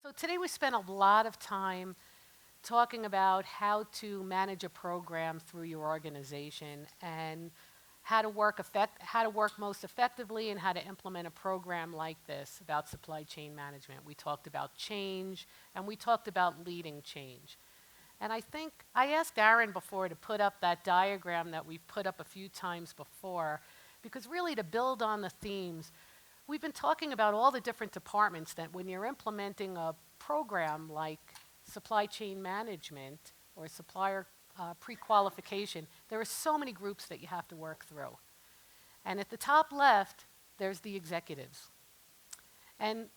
So today we spent a lot of time talking about how to manage a program through your organization and how to work most effectively and how to implement a program like this about supply chain management. We talked about change and we talked about leading change. And I think I asked Aaron before to put up that diagram that we've put up a few times before, because really to build on the themes, we've been talking about all the different departments that when you're implementing a program like supply chain management or supplier pre-qualification, there are so many groups that you have to work through. And at the top left, there's the executives. And,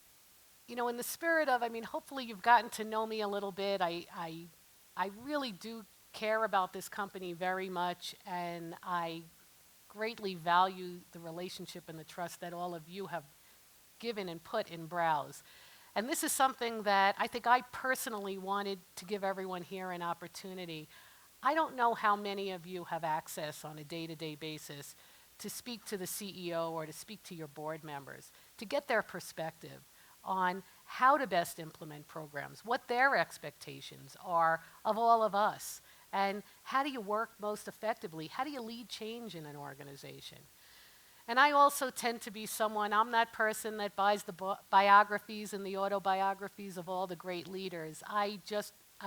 you know, in the spirit of, hopefully you've gotten to know me a little bit. I really do care about this company very much, and I greatly value the relationship and the trust that all of you have given and put in BROWZ. And this is something that I think I personally wanted to give everyone here an opportunity. I don't know how many of you have access on a day-to-day basis to speak to the CEO or to speak to your board members, to get their perspective on how to best implement programs, what their expectations are of all of us, and how do you work most effectively? How do you lead change in an organization? And I also tend to be someone, I'm that person that buys the biographies and the autobiographies of all the great leaders. I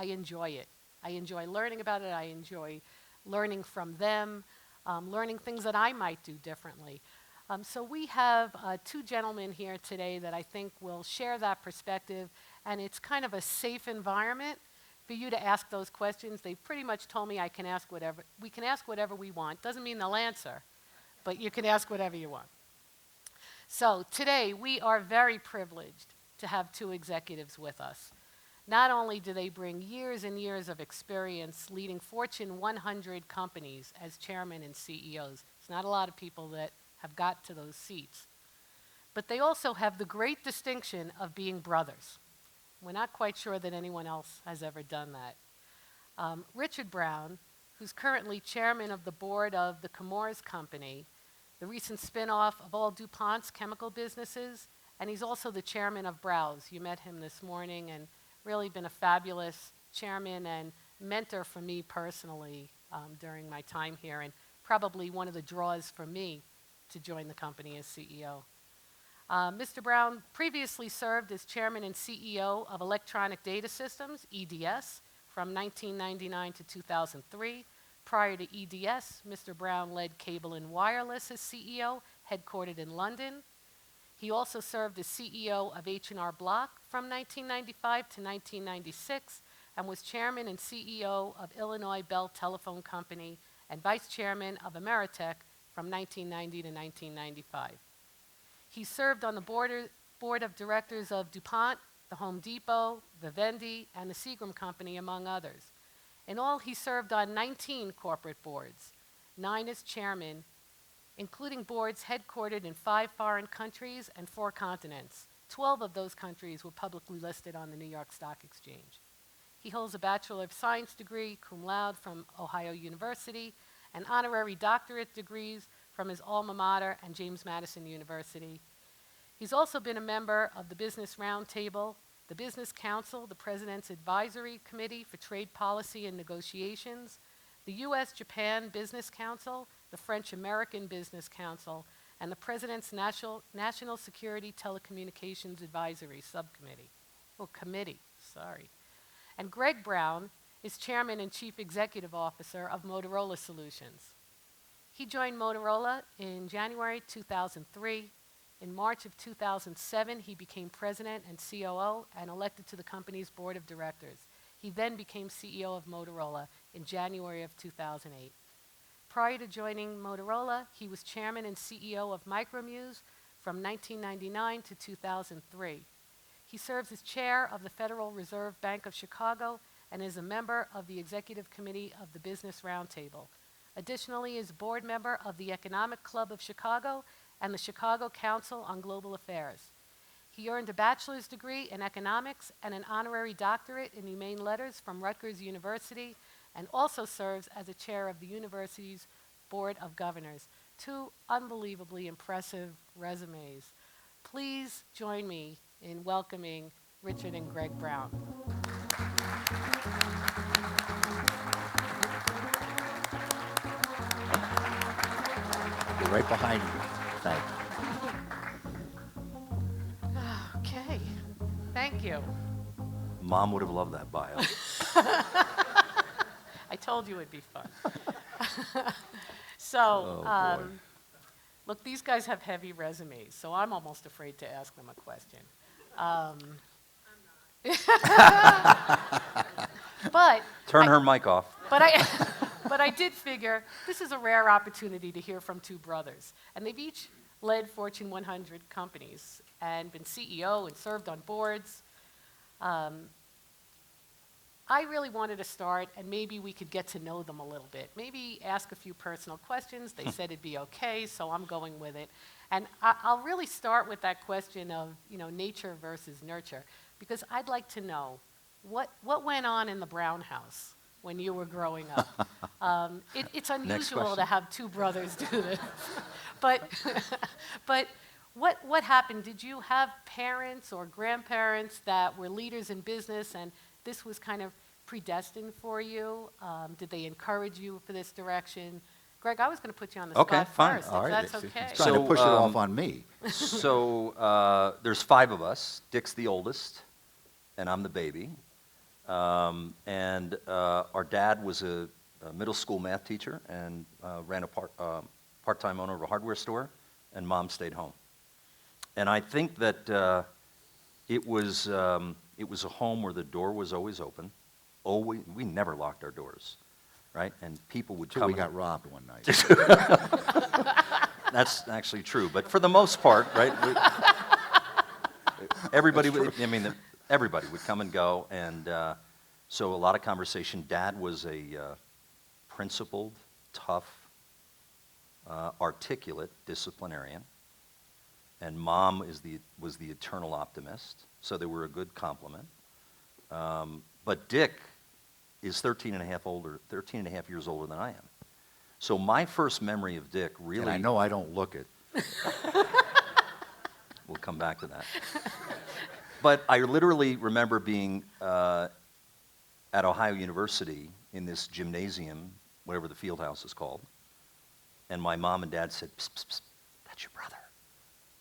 enjoy it. I enjoy learning about it. I enjoy learning from them, learning things that I might do differently. So we have two gentlemen here today that I think will share that perspective, and it's kind of a safe environment for you to ask those questions. They've pretty much told me we can ask whatever we want. Doesn't mean they'll answer, but you can ask whatever you want. So today we are very privileged to have two executives with us. Not only do they bring years and years of experience leading Fortune 100 companies as chairman and CEOs. It's not a lot of people that have got to those seats. But they also have the great distinction of being brothers. We're not quite sure that anyone else has ever done that. Richard Brown, who's currently chairman of the board of the Chemours company, the recent spin-off of all DuPont's chemical businesses, and he's also the chairman of BROWZ. You met him this morning, and really been a fabulous chairman and mentor for me personally during my time here, and probably one of the draws for me to join the company as CEO. Mr. Brown previously served as chairman and CEO of Electronic Data Systems, EDS, from 1999 to 2003. Prior to EDS, Mr. Brown led Cable and Wireless as CEO, headquartered in London. He also served as CEO of H&R Block from 1995 to 1996 and was chairman and CEO of Illinois Bell Telephone Company and vice chairman of Ameritech from 1990 to 1995. He served on the board of directors of DuPont, the Home Depot, Vivendi, and the Seagram Company, among others. In all, he served on 19 corporate boards, 9 as chairman, including boards headquartered in 5 foreign countries and 4 continents. 12 of those countries were publicly listed on the New York Stock Exchange. He holds a Bachelor of Science degree, cum laude, from Ohio University, and honorary doctorate degrees from his alma mater and James Madison University. He's also been a member of the Business Roundtable, the Business Council, the President's Advisory Committee for Trade Policy and Negotiations, the U.S.-Japan Business Council, the French-American Business Council, and the President's National Security Telecommunications Advisory Subcommittee, Committee. And Greg Brown is Chairman and Chief Executive Officer of Motorola Solutions. He joined Motorola in January 2003. In March of 2007, he became President and COO and elected to the company's board of directors. He then became CEO of Motorola in January of 2008. Prior to joining Motorola, he was Chairman and CEO of Micromuse from 1999 to 2003. He serves as Chair of the Federal Reserve Bank of Chicago and is a member of the Executive Committee of the Business Roundtable. Additionally, he is a board member of the Economic Club of Chicago and the Chicago Council on Global Affairs. He earned a bachelor's degree in economics and an honorary doctorate in humane letters from Rutgers University, and also serves as a chair of the university's Board of Governors. 2 unbelievably impressive resumes. Please join me in welcoming Richard and Greg Brown. They're right behind you. Thank you. Okay, thank you. Mom would have loved that bio. I told you it'd be fun. So, Oh, boy. look, these guys have heavy resumes, so I'm almost afraid to ask them a question. But Turn her mic off. But I did figure this is a rare opportunity to hear from two brothers, and they've each led Fortune 100 companies and been CEO and served on boards. I really wanted to start, and maybe we could get to know them a little bit. Maybe ask a few personal questions. They said it'd be okay, so I'm going with it. And I'll really start with that question of, nature versus nurture, because I'd like to know what went on in the Brown house when you were growing up. It's unusual to have two brothers do this, but what happened? Did you have parents or grandparents that were leaders in business, and this was kind of predestined for you? Did they encourage you for this direction? Greg, I was going to put you on the Okay, spot fine. first, All if right. that's okay. He's trying to push it off on me. So there's 5 of us. Dick's the oldest, and I'm the baby. And our dad was a middle school math teacher and ran a part-time owner of a hardware store, and Mom stayed home. And I think that it was a home where the door was always open. We never locked our doors, right? And people would Till come. we got robbed one night. That's actually true, but for the most part, right? Everybody would. Everybody would come and go, and so a lot of conversation. Dad was a principled, tough, articulate disciplinarian, and Mom was the eternal optimist. So they were a good complement. But Dick is 13 and a half years older than I am. So my first memory of Dick really. And I know I don't look it. We'll come back to that. But I literally remember being at Ohio University in this gymnasium, whatever the field house is called, and my mom and dad said, "Psst, psst, psst, that's your brother,"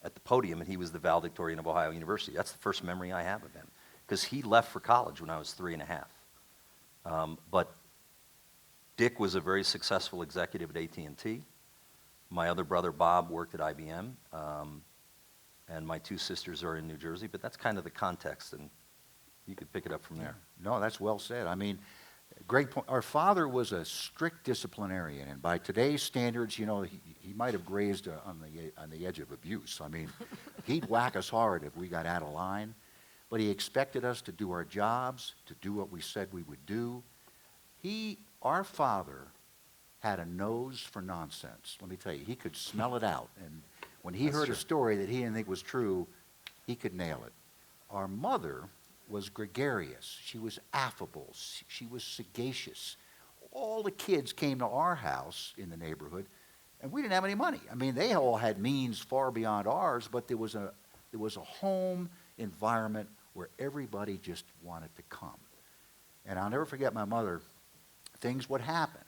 at the podium, and he was the valedictorian of Ohio University. That's the first memory I have of him, because he left for college when I was 3 and a half. But Dick was a very successful executive at AT&T. My other brother, Bob, worked at IBM. And my 2 sisters are in New Jersey, but that's kind of the context, and you could pick it up from there. No, that's well said. Great point. Our father was a strict disciplinarian, and by today's standards, he might have grazed on the edge of abuse. He'd whack us hard if we got out of line, but he expected us to do our jobs, to do what we said we would do. Our father had a nose for nonsense. Let me tell you, he could smell it out, and when he heard a story that he didn't think was true, he could nail it. Our mother was gregarious. She was affable. She was sagacious. All the kids came to our house in the neighborhood, and we didn't have any money. They all had means far beyond ours, but there was a home environment where everybody just wanted to come. And I'll never forget my mother. Things would happen.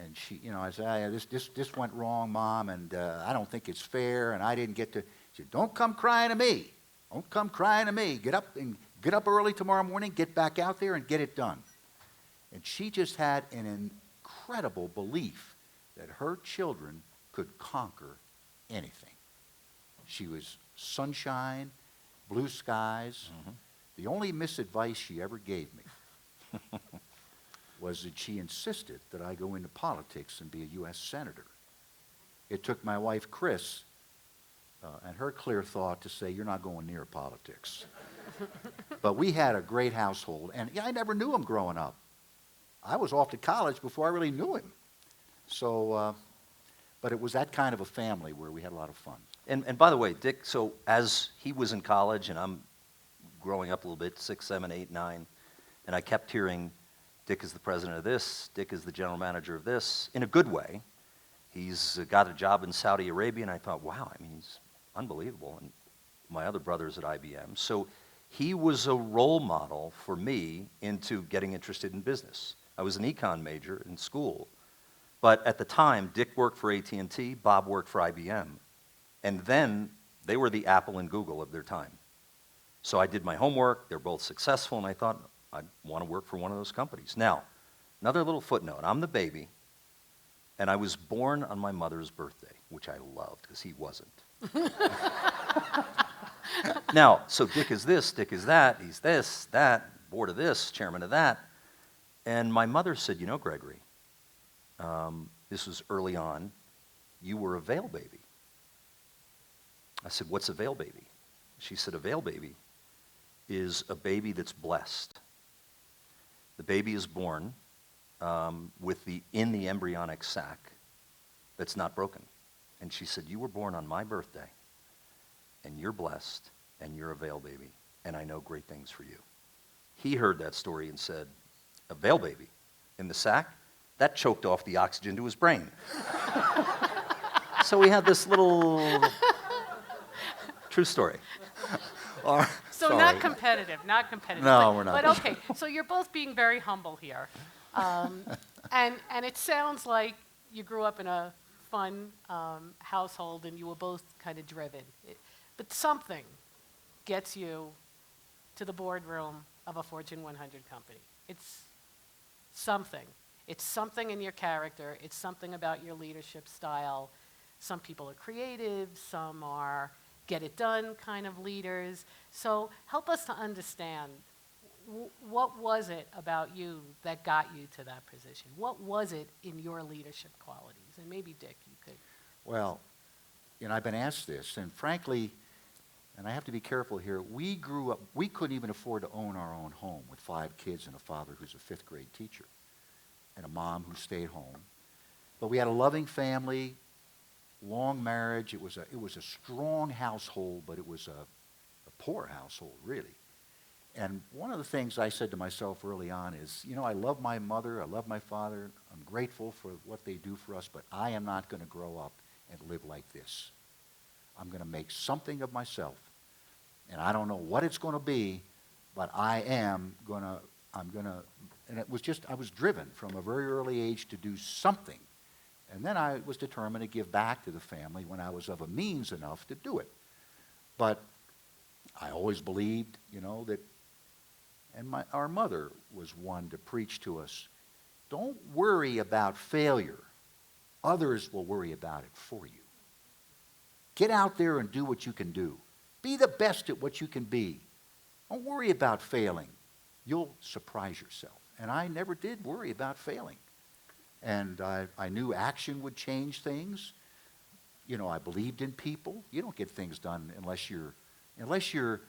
And she, I said, this went wrong, Mom, and I don't think it's fair, and I didn't get to. She said, don't come crying to me. Don't come crying to me. Get up early tomorrow morning, get back out there, and get it done. And she just had an incredible belief that her children could conquer anything. She was sunshine, blue skies. Mm-hmm. The only misadvice she ever gave me was that she insisted that I go into politics and be a U.S. Senator. It took my wife, Chris, and her clear thought to say, you're not going near politics. But we had a great household, and I never knew him growing up. I was off to college before I really knew him. So, but it was that kind of a family where we had a lot of fun. And by the way, Dick, so as he was in college, and I'm growing up a little bit, 6, 7, 8, 9, and I kept hearing, Dick is the president of this, Dick is the general manager of this, in a good way. He's got a job in Saudi Arabia, and I thought, wow, he's unbelievable. And my other brother's at IBM. So he was a role model for me into getting interested in business. I was an econ major in school, but at the time, Dick worked for AT&T, Bob worked for IBM, and then they were the Apple and Google of their time. So I did my homework, they're both successful, and I thought, I want to work for one of those companies. Now, another little footnote, I'm the baby, and I was born on my mother's birthday, which I loved, because he wasn't. Now, so Dick is this, Dick is that, he's this, that, board of this, chairman of that. And my mother said, you know, Gregory, this was early on, you were a veil baby. I said, what's a veil baby? She said, a veil baby is a baby that's blessed. The baby is born in the embryonic sac that's not broken. And she said, you were born on my birthday, and you're blessed, and you're a veil baby, and I know great things for you. He heard that story and said, a veil baby in the sac? That choked off the oxygen to his brain. So we had this little true story. So Sorry. not competitive. No, but, we're not. But okay, so you're both being very humble here. And it sounds like you grew up in a fun household and you were both kind of driven. But something gets you to the boardroom of a Fortune 100 company. It's something. It's something in your character. It's something about your leadership style. Some people are creative. Some are get-it-done kind of leaders. So help us to understand, what was it about you that got you to that position? What was it in your leadership qualities? And maybe, Dick, you could. Well, I've been asked this, and frankly, and I have to be careful here, we grew up, we couldn't even afford to own our own home with 5 kids and a father who's a 5th grade teacher and a mom who stayed home. But we had a loving family, long marriage. It was a strong household, but it was a poor household, really. And one of the things I said to myself early on is, I love my mother, I love my father, I'm grateful for what they do for us, but I am not going to grow up and live like this. I'm going to make something of myself. And I don't know what it's going to be, but I'm going to, and it was just, I was driven from a very early age to do something. And then I was determined to give back to the family when I was of a means enough to do it. But I always believed, that, and our mother was one to preach to us, don't worry about failure. Others will worry about it for you. Get out there and do what you can do. Be the best at what you can be. Don't worry about failing. You'll surprise yourself. And I never did worry about failing. And I knew action would change things. I believed in people. You don't get things done unless you're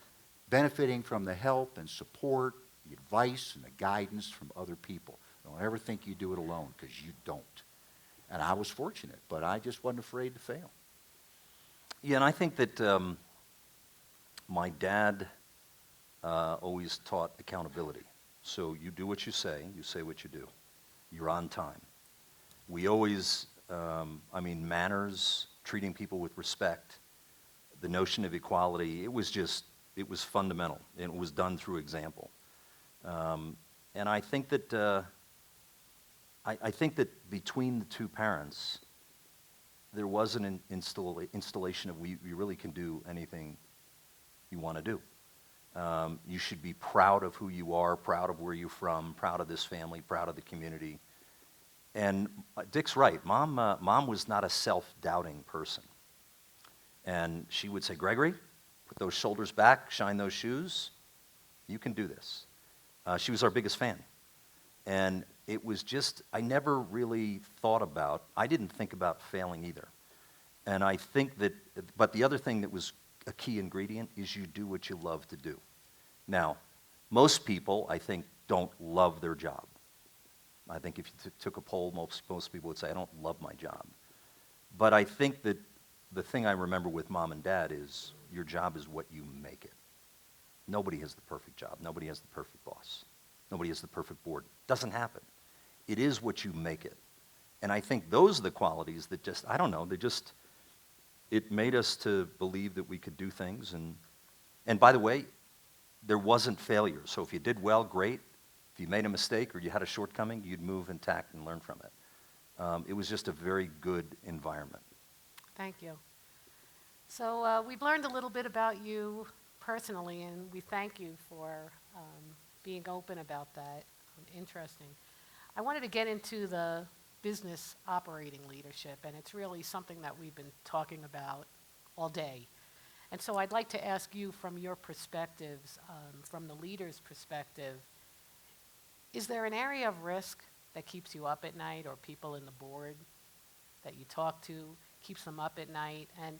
benefiting from the help and support, the advice and the guidance from other people. Don't ever think you do it alone, because you don't. And I was fortunate, but I just wasn't afraid to fail. Yeah, and I think that my dad always taught accountability. So you do what you say what you do. You're on time. We always, manners, treating people with respect, the notion of equality, it was fundamental, and it was done through example. And I think that between the two parents, there was an installation of we really can do anything you want to do. You should be proud of who you are, proud of where you're from, proud of this family, proud of the community. And Dick's right. Mom was not a self-doubting person. And she would say, Gregory, put those shoulders back, shine those shoes. You can do this. She was our biggest fan. And it was just, I never really I didn't think about failing either. And I think that, but the other thing that was a key ingredient is you do what you love to do. Now, most people, I think, don't love their job. I think if you took a poll, most people would say, I don't love my job. But I think that the thing I remember with Mom and Dad is your job is what you make it. Nobody has the perfect job. Nobody has the perfect boss. Nobody has the perfect board. Doesn't happen. It is what you make it. And I think those are the qualities that just, I don't know, it made us to believe that we could do things. And by the way, there wasn't failure. So if you did well, great. If you made a mistake or you had a shortcoming, you'd move intact and learn from it. It was just a very good environment. Thank you. So we've learned a little bit about you personally, and we thank you for being open about that. Interesting. I wanted to get into the business operating leadership, and it's really something that we've been talking about all day. And so I'd like to ask you from your perspectives, from the leader's perspective, is there an area of risk that keeps you up at night, or people in the board that you talk to keeps them up at night? And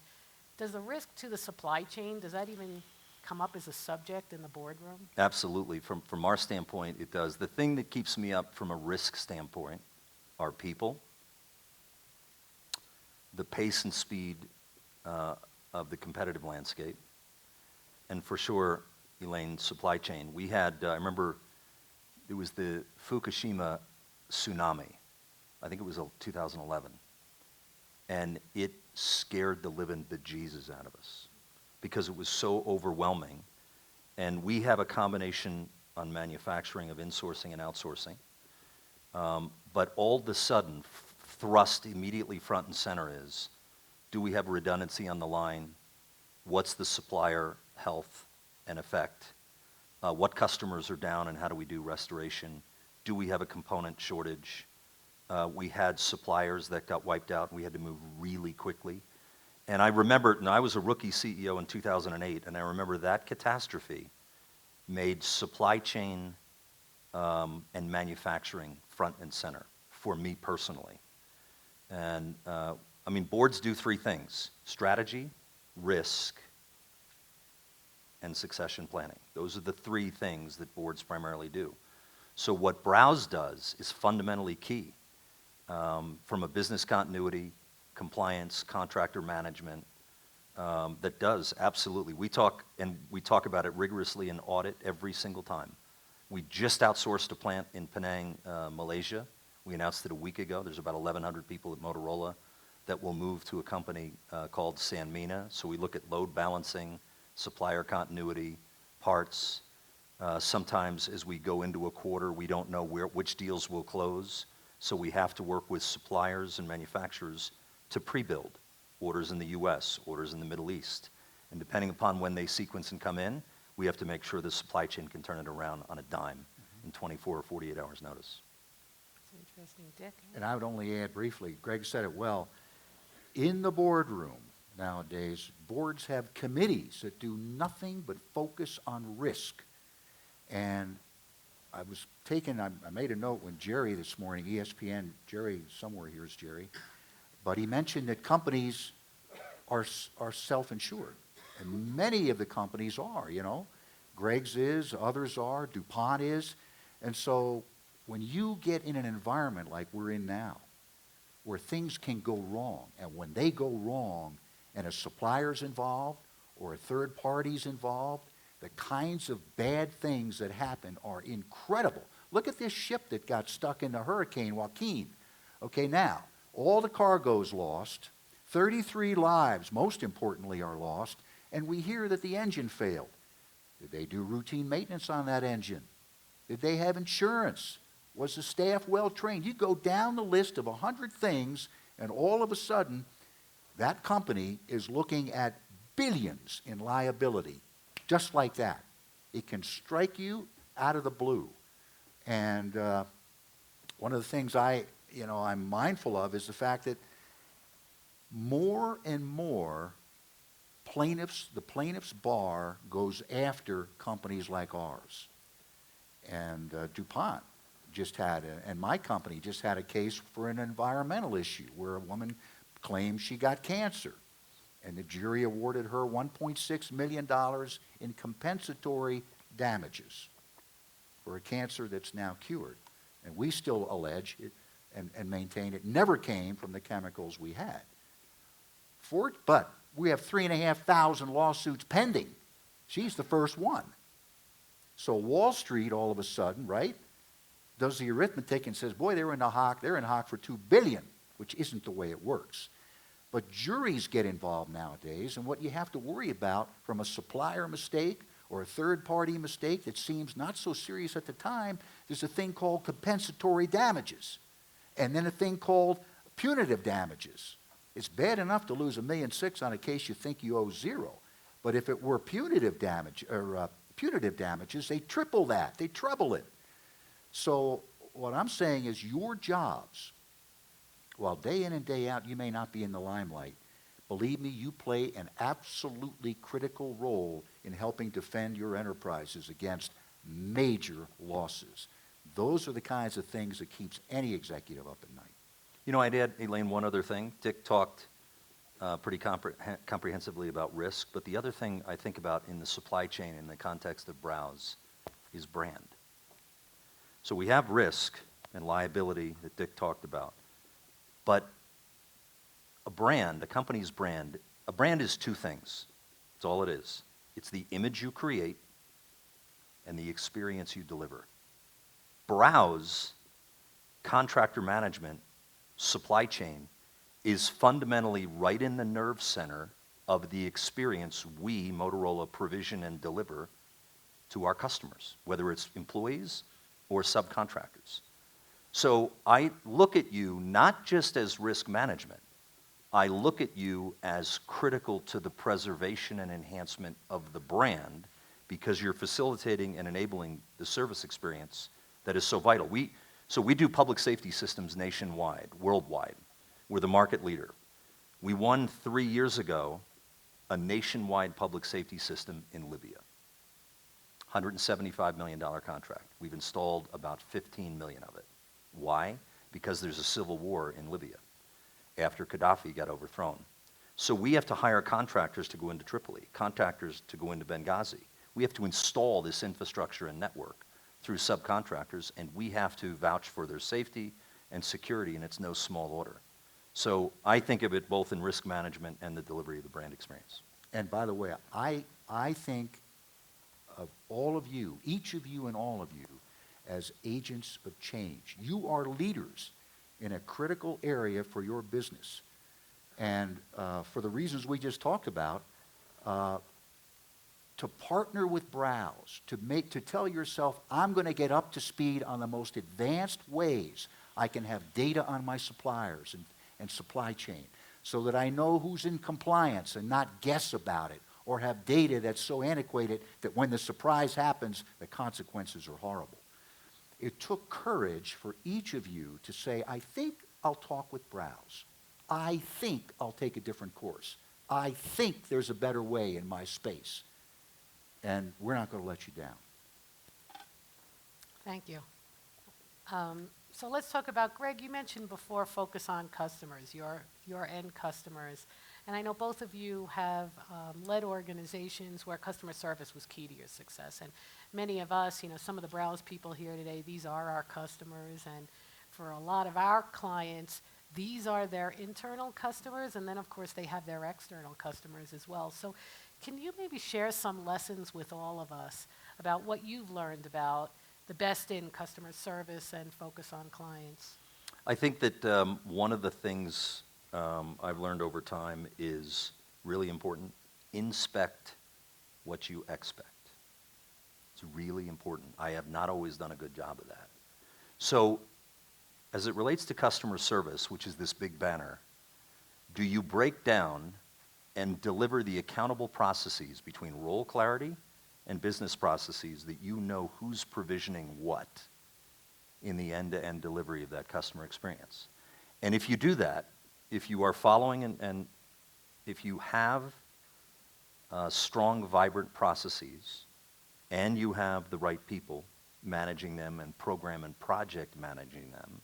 does the risk to the supply chain, does that even come up as a subject in the boardroom? Absolutely. From our standpoint, it does. The thing that keeps me up from a risk standpoint are people, the pace and speed of the competitive landscape, and for sure, Elaine, supply chain. We had, I remember, it was the Fukushima tsunami. I think it was 2011. And it scared the living bejesus out of us because it was so overwhelming. And we have a combination on manufacturing of insourcing and outsourcing. But all of a sudden, thrust immediately front and center is, do we have redundancy on the line? What's the supplier health and effect? What customers are down and how do we do restoration? Do we have a component shortage? We had suppliers that got wiped out and we had to move really quickly. And I remember, and I was a rookie CEO in 2008, and I remember that catastrophe made supply chain and manufacturing front and center for me personally. And I mean, boards do three things: strategy, risk, and succession planning. Those are the three things that boards primarily do. So what BROWZ does is fundamentally key from a business continuity, compliance, contractor management, that does, absolutely. We talk about it rigorously in audit every single time. We just outsourced a plant in Penang, Malaysia. We announced it a week ago. There's about 1,100 people at Motorola that will move to a company called Sanmina. So we look at load balancing, supplier continuity, parts. Sometimes as we go into a quarter, we don't know which deals will close. So we have to work with suppliers and manufacturers to pre-build orders in the US, orders in the Middle East. And depending upon when they sequence and come in, we have to make sure the supply chain can turn it around on a dime in 24 or 48 hours notice. That's interesting. Dick? And I would only add briefly, Greg said it well, in the boardroom nowadays, boards have committees that do nothing but focus on risk. And I made a note when Jerry this morning, ESPN, Jerry, somewhere here is Jerry, but he mentioned that companies are self-insured. And many of the companies are, you know. Greg's is, others are, DuPont is. And so when you get in an environment like we're in now, where things can go wrong, and when they go wrong and a supplier's involved or a third party's involved, the kinds of bad things that happen are incredible. Look at this ship that got stuck in the Hurricane Joaquin. Okay, now, all the cargo's lost, 33 lives, most importantly, are lost, and we hear that the engine failed. Did they do routine maintenance on that engine? Did they have insurance? Was the staff well trained? You go down the list of 100 things, and all of a sudden, that company is looking at billions in liability, just like that. It can strike you out of the blue. And one of the things I'm mindful of is the fact that more and more the plaintiff's bar goes after companies like ours. And DuPont just had, and my company just had a case for an environmental issue where a woman claimed she got cancer. And the jury awarded her $1.6 million in compensatory damages for a cancer that's now cured. And we still allege it and maintain it never came from the chemicals we had. But we have 3,500 lawsuits pending. She's the first one. So Wall Street all of a sudden, right, does the arithmetic and says, boy, they're in hock for $2 billion, which isn't the way it works. But juries get involved nowadays, and what you have to worry about from a supplier mistake or a third-party mistake that seems not so serious at the time, there's a thing called compensatory damages, and then a thing called punitive damages. It's bad enough to lose $1.6 million on a case you think you owe zero, but if it were punitive damage or punitive damages, they triple that, they treble it. So what I'm saying is your jobs, while day in and day out you may not be in the limelight, believe me, you play an absolutely critical role in helping defend your enterprises against major losses. Those are the kinds of things that keeps any executive up at night. You know, I'd add, Elaine, one other thing. Dick talked pretty comprehensively about risk, but the other thing I think about in the supply chain in the context of BROWZ is brand. So we have risk and liability that Dick talked about, but a brand, a company's brand, a brand is two things. That's all it is. It's the image you create and the experience you deliver. BROWZ, contractor management, supply chain, is fundamentally right in the nerve center of the experience we, Motorola, provision and deliver to our customers, whether it's employees or subcontractors. So I look at you not just as risk management, I look at you as critical to the preservation and enhancement of the brand because you're facilitating and enabling the service experience that is so vital. So we do public safety systems nationwide, worldwide. We're the market leader. We won 3 years ago a nationwide public safety system in Libya. $175 million contract. We've installed about 15 million of it. Why? Because there's a civil war in Libya after Gaddafi got overthrown. So we have to hire contractors to go into Tripoli, contractors to go into Benghazi. We have to install this infrastructure and network through subcontractors, and we have to vouch for their safety and security, and it's no small order. So I think of it both in risk management and the delivery of the brand experience. And by the way, I think of all of you, each of you and all of you, as agents of change. You are leaders in a critical area for your business. And for the reasons we just talked about, to partner with BROWZ, to tell yourself, I'm going to get up to speed on the most advanced ways I can have data on my suppliers and supply chain, so that I know who's in compliance and not guess about it, or have data that's so antiquated that when the surprise happens, the consequences are horrible. It took courage for each of you to say, I think I'll talk with BROWZ. I think I'll take a different course. I think there's a better way in my space. And we're not going to let you down. Thank you. So let's talk about, Greg, you mentioned before focus on customers, your end customers. And I know both of you have led organizations where customer service was key to your success. And many of us, some of the BROWZ people here today, these are our customers. And for a lot of our clients, these are their internal customers. And then, of course, they have their external customers as well. So can you maybe share some lessons with all of us about what you've learned about the best in customer service and focus on clients? I think that one of the things I've learned over time is really important. Inspect what you expect. It's really important. I have not always done a good job of that. So as it relates to customer service, which is this big banner, do you break down and deliver the accountable processes between role clarity and business processes that you know who's provisioning what in the end-to-end delivery of that customer experience? And if you do that, if you are following and if you have strong, vibrant processes and you have the right people managing them and program and project managing them,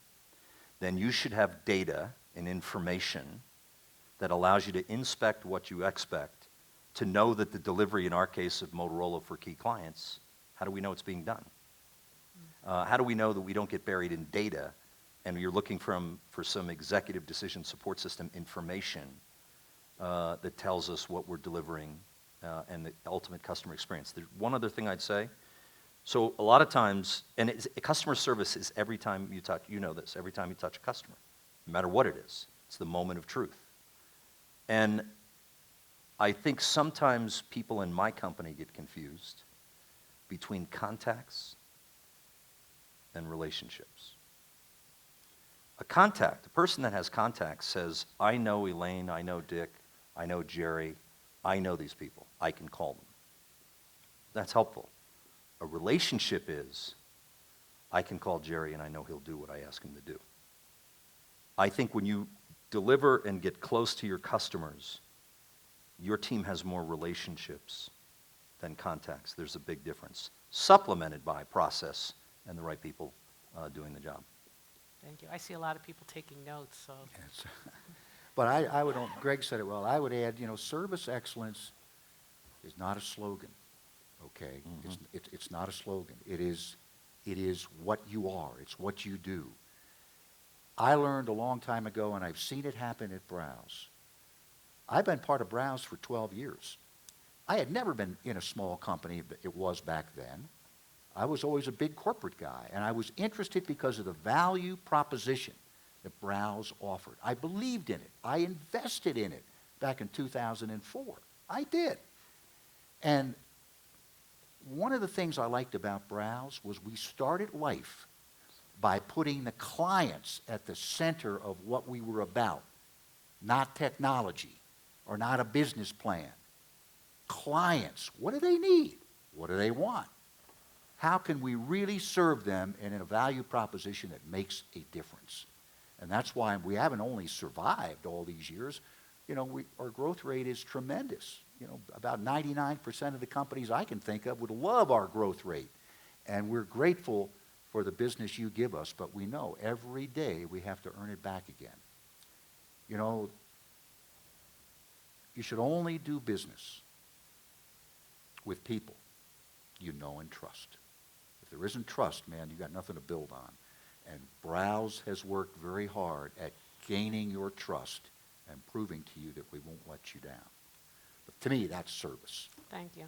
then you should have data and information that allows you to inspect what you expect, to know that the delivery, in our case of Motorola for key clients, how do we know it's being done? How do we know that we don't get buried in data and you're looking for some executive decision support system information that tells us what we're delivering and the ultimate customer experience? There's one other thing I'd say. So a lot of times, and customer service is every time you touch, you know this, every time you touch a customer, no matter what it is, it's the moment of truth. And I think sometimes people in my company get confused between contacts and relationships. A contact, a person that has contacts says, I know Elaine, I know Dick, I know Jerry, I know these people. I can call them. That's helpful. A relationship is, I can call Jerry and I know he'll do what I ask him to do. I think when you deliver and get close to your customers, your team has more relationships than contacts. There's a big difference, supplemented by process and the right people doing the job. Thank you. I see a lot of people taking notes, so. Yes. But I would, Greg said it well, I would add, service excellence is not a slogan, okay? Mhm. It's not a slogan. It is what you are. It's what you do. I learned a long time ago, and I've seen it happen at BROWZ. I've been part of BROWZ for 12 years. I had never been in a small company, it was back then. I was always a big corporate guy, and I was interested because of the value proposition that BROWZ offered. I believed in it. I invested in it back in 2004. I did. And one of the things I liked about BROWZ was we started life by putting the clients at the center of what we were about, not technology or not a business plan. Clients, what do they need? What do they want? How can we really serve them in a value proposition that makes a difference? And that's why we haven't only survived all these years, our growth rate is tremendous. About 99% of the companies I can think of would love our growth rate. And we're grateful for the business you give us, but we know every day we have to earn it back again. You should only do business with people you know and trust. If there isn't trust, man, you got nothing to build on. And BROWZ has worked very hard at gaining your trust and proving to you that we won't let you down. But to me, that's service. Thank you.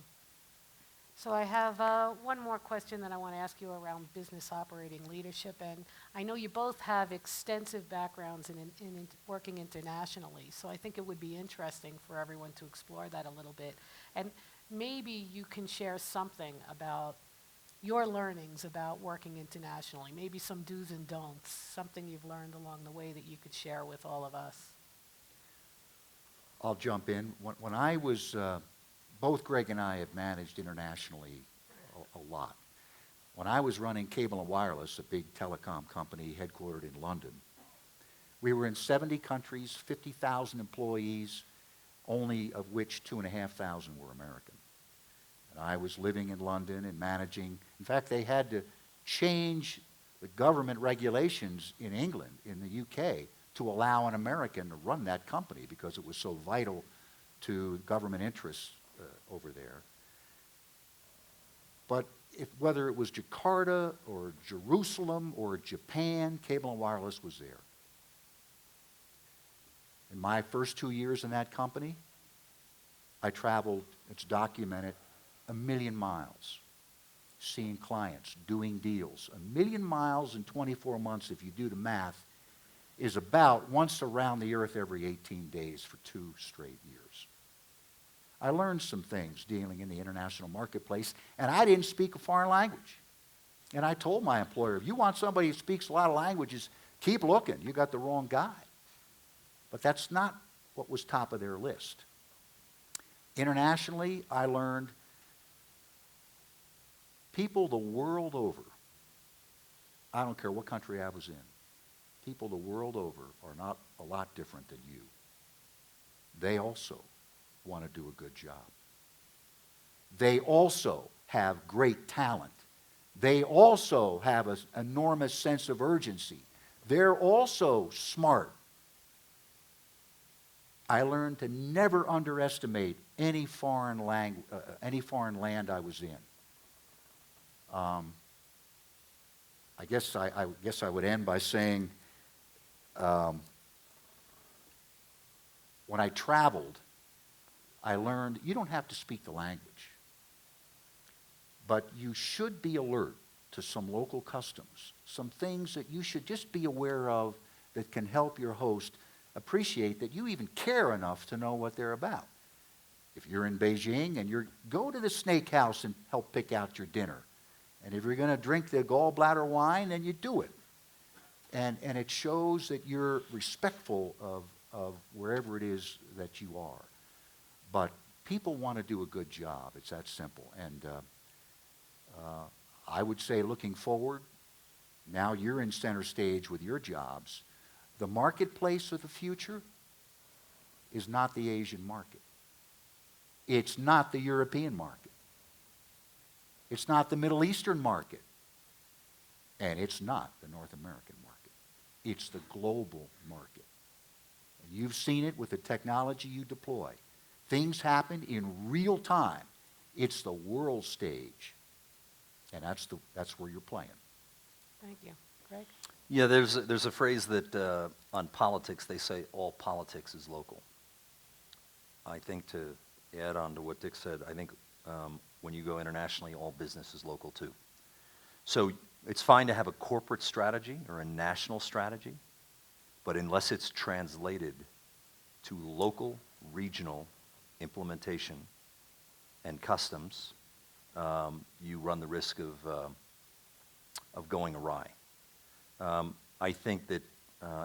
So I have one more question that I want to ask you around business operating leadership. And I know you both have extensive backgrounds in working internationally. So I think it would be interesting for everyone to explore that a little bit. And maybe you can share something about your learnings about working internationally, maybe some do's and don'ts, something you've learned along the way that you could share with all of us. I'll jump in. When I was, both Greg and I have managed internationally a lot. When I was running Cable and Wireless, a big telecom company headquartered in London, we were in 70 countries, 50,000 employees, only of which 2,500 were American. And I was living in London and managing. In fact, they had to change the government regulations in England, in the UK, to allow an American to run that company because it was so vital to government interests over there. But whether it was Jakarta or Jerusalem or Japan, Cable and Wireless was there. In my first 2 years in that company, I traveled, it's documented, 1 million miles, seeing clients, doing deals. 1 million miles in 24 months, if you do the math, is about once around the earth every 18 days for 2 straight years. I learned some things dealing in the international marketplace, and I didn't speak a foreign language. And I told my employer, if you want somebody who speaks a lot of languages, keep looking. You got the wrong guy. But that's not what was top of their list. Internationally, I learned people the world over, I don't care what country I was in, people the world over are not a lot different than you. They also want to do a good job. They also have great talent. They also have an enormous sense of urgency. They're also smart. I learned to never underestimate any foreign land I was in. I guess I would end by saying, when I traveled, I learned you don't have to speak the language, but you should be alert to some local customs, some things that you should just be aware of that can help your host appreciate that you even care enough to know what they're about. If you're in Beijing and go to the snake house and help pick out your dinner. And if you're going to drink the gallbladder wine, then you do it. And it shows that you're respectful of wherever it is that you are. But people want to do a good job. It's that simple. And I would say looking forward, now you're in center stage with your jobs. The marketplace of the future is not the Asian market. It's not the European market. It's not the Middle Eastern market. And it's not the North American market. It's the global market. And you've seen it with the technology you deploy. Things happen in real time. It's the world stage. And that's where you're playing. Thank you. Greg? Yeah, there's a phrase that on politics, they say all politics is local. I think to add on to what Dick said, I think when you go internationally, all business is local too. So it's fine to have a corporate strategy or a national strategy, but unless it's translated to local, regional implementation and customs, you run the risk of going awry. I think that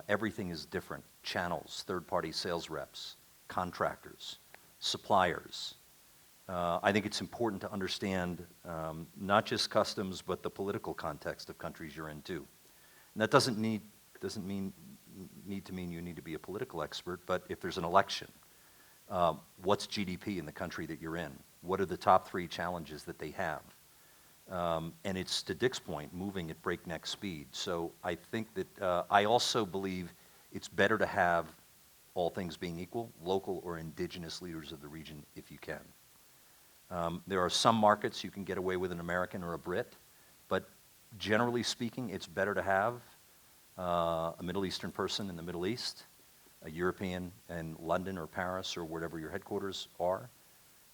everything is different. Channels, third-party sales reps, contractors, suppliers. I think it's important to understand not just customs, but the political context of countries you're in too. And that doesn't need to mean you need to be a political expert, but if there's an election, what's GDP in the country that you're in? What are the top 3 challenges that they have? And it's, to Dick's point, moving at breakneck speed. So I think that I also believe it's better to have, all things being equal, local or indigenous leaders of the region if you can. There are some markets you can get away with an American or a Brit, but generally speaking, it's better to have a Middle Eastern person in the Middle East, a European in London or Paris or wherever your headquarters are.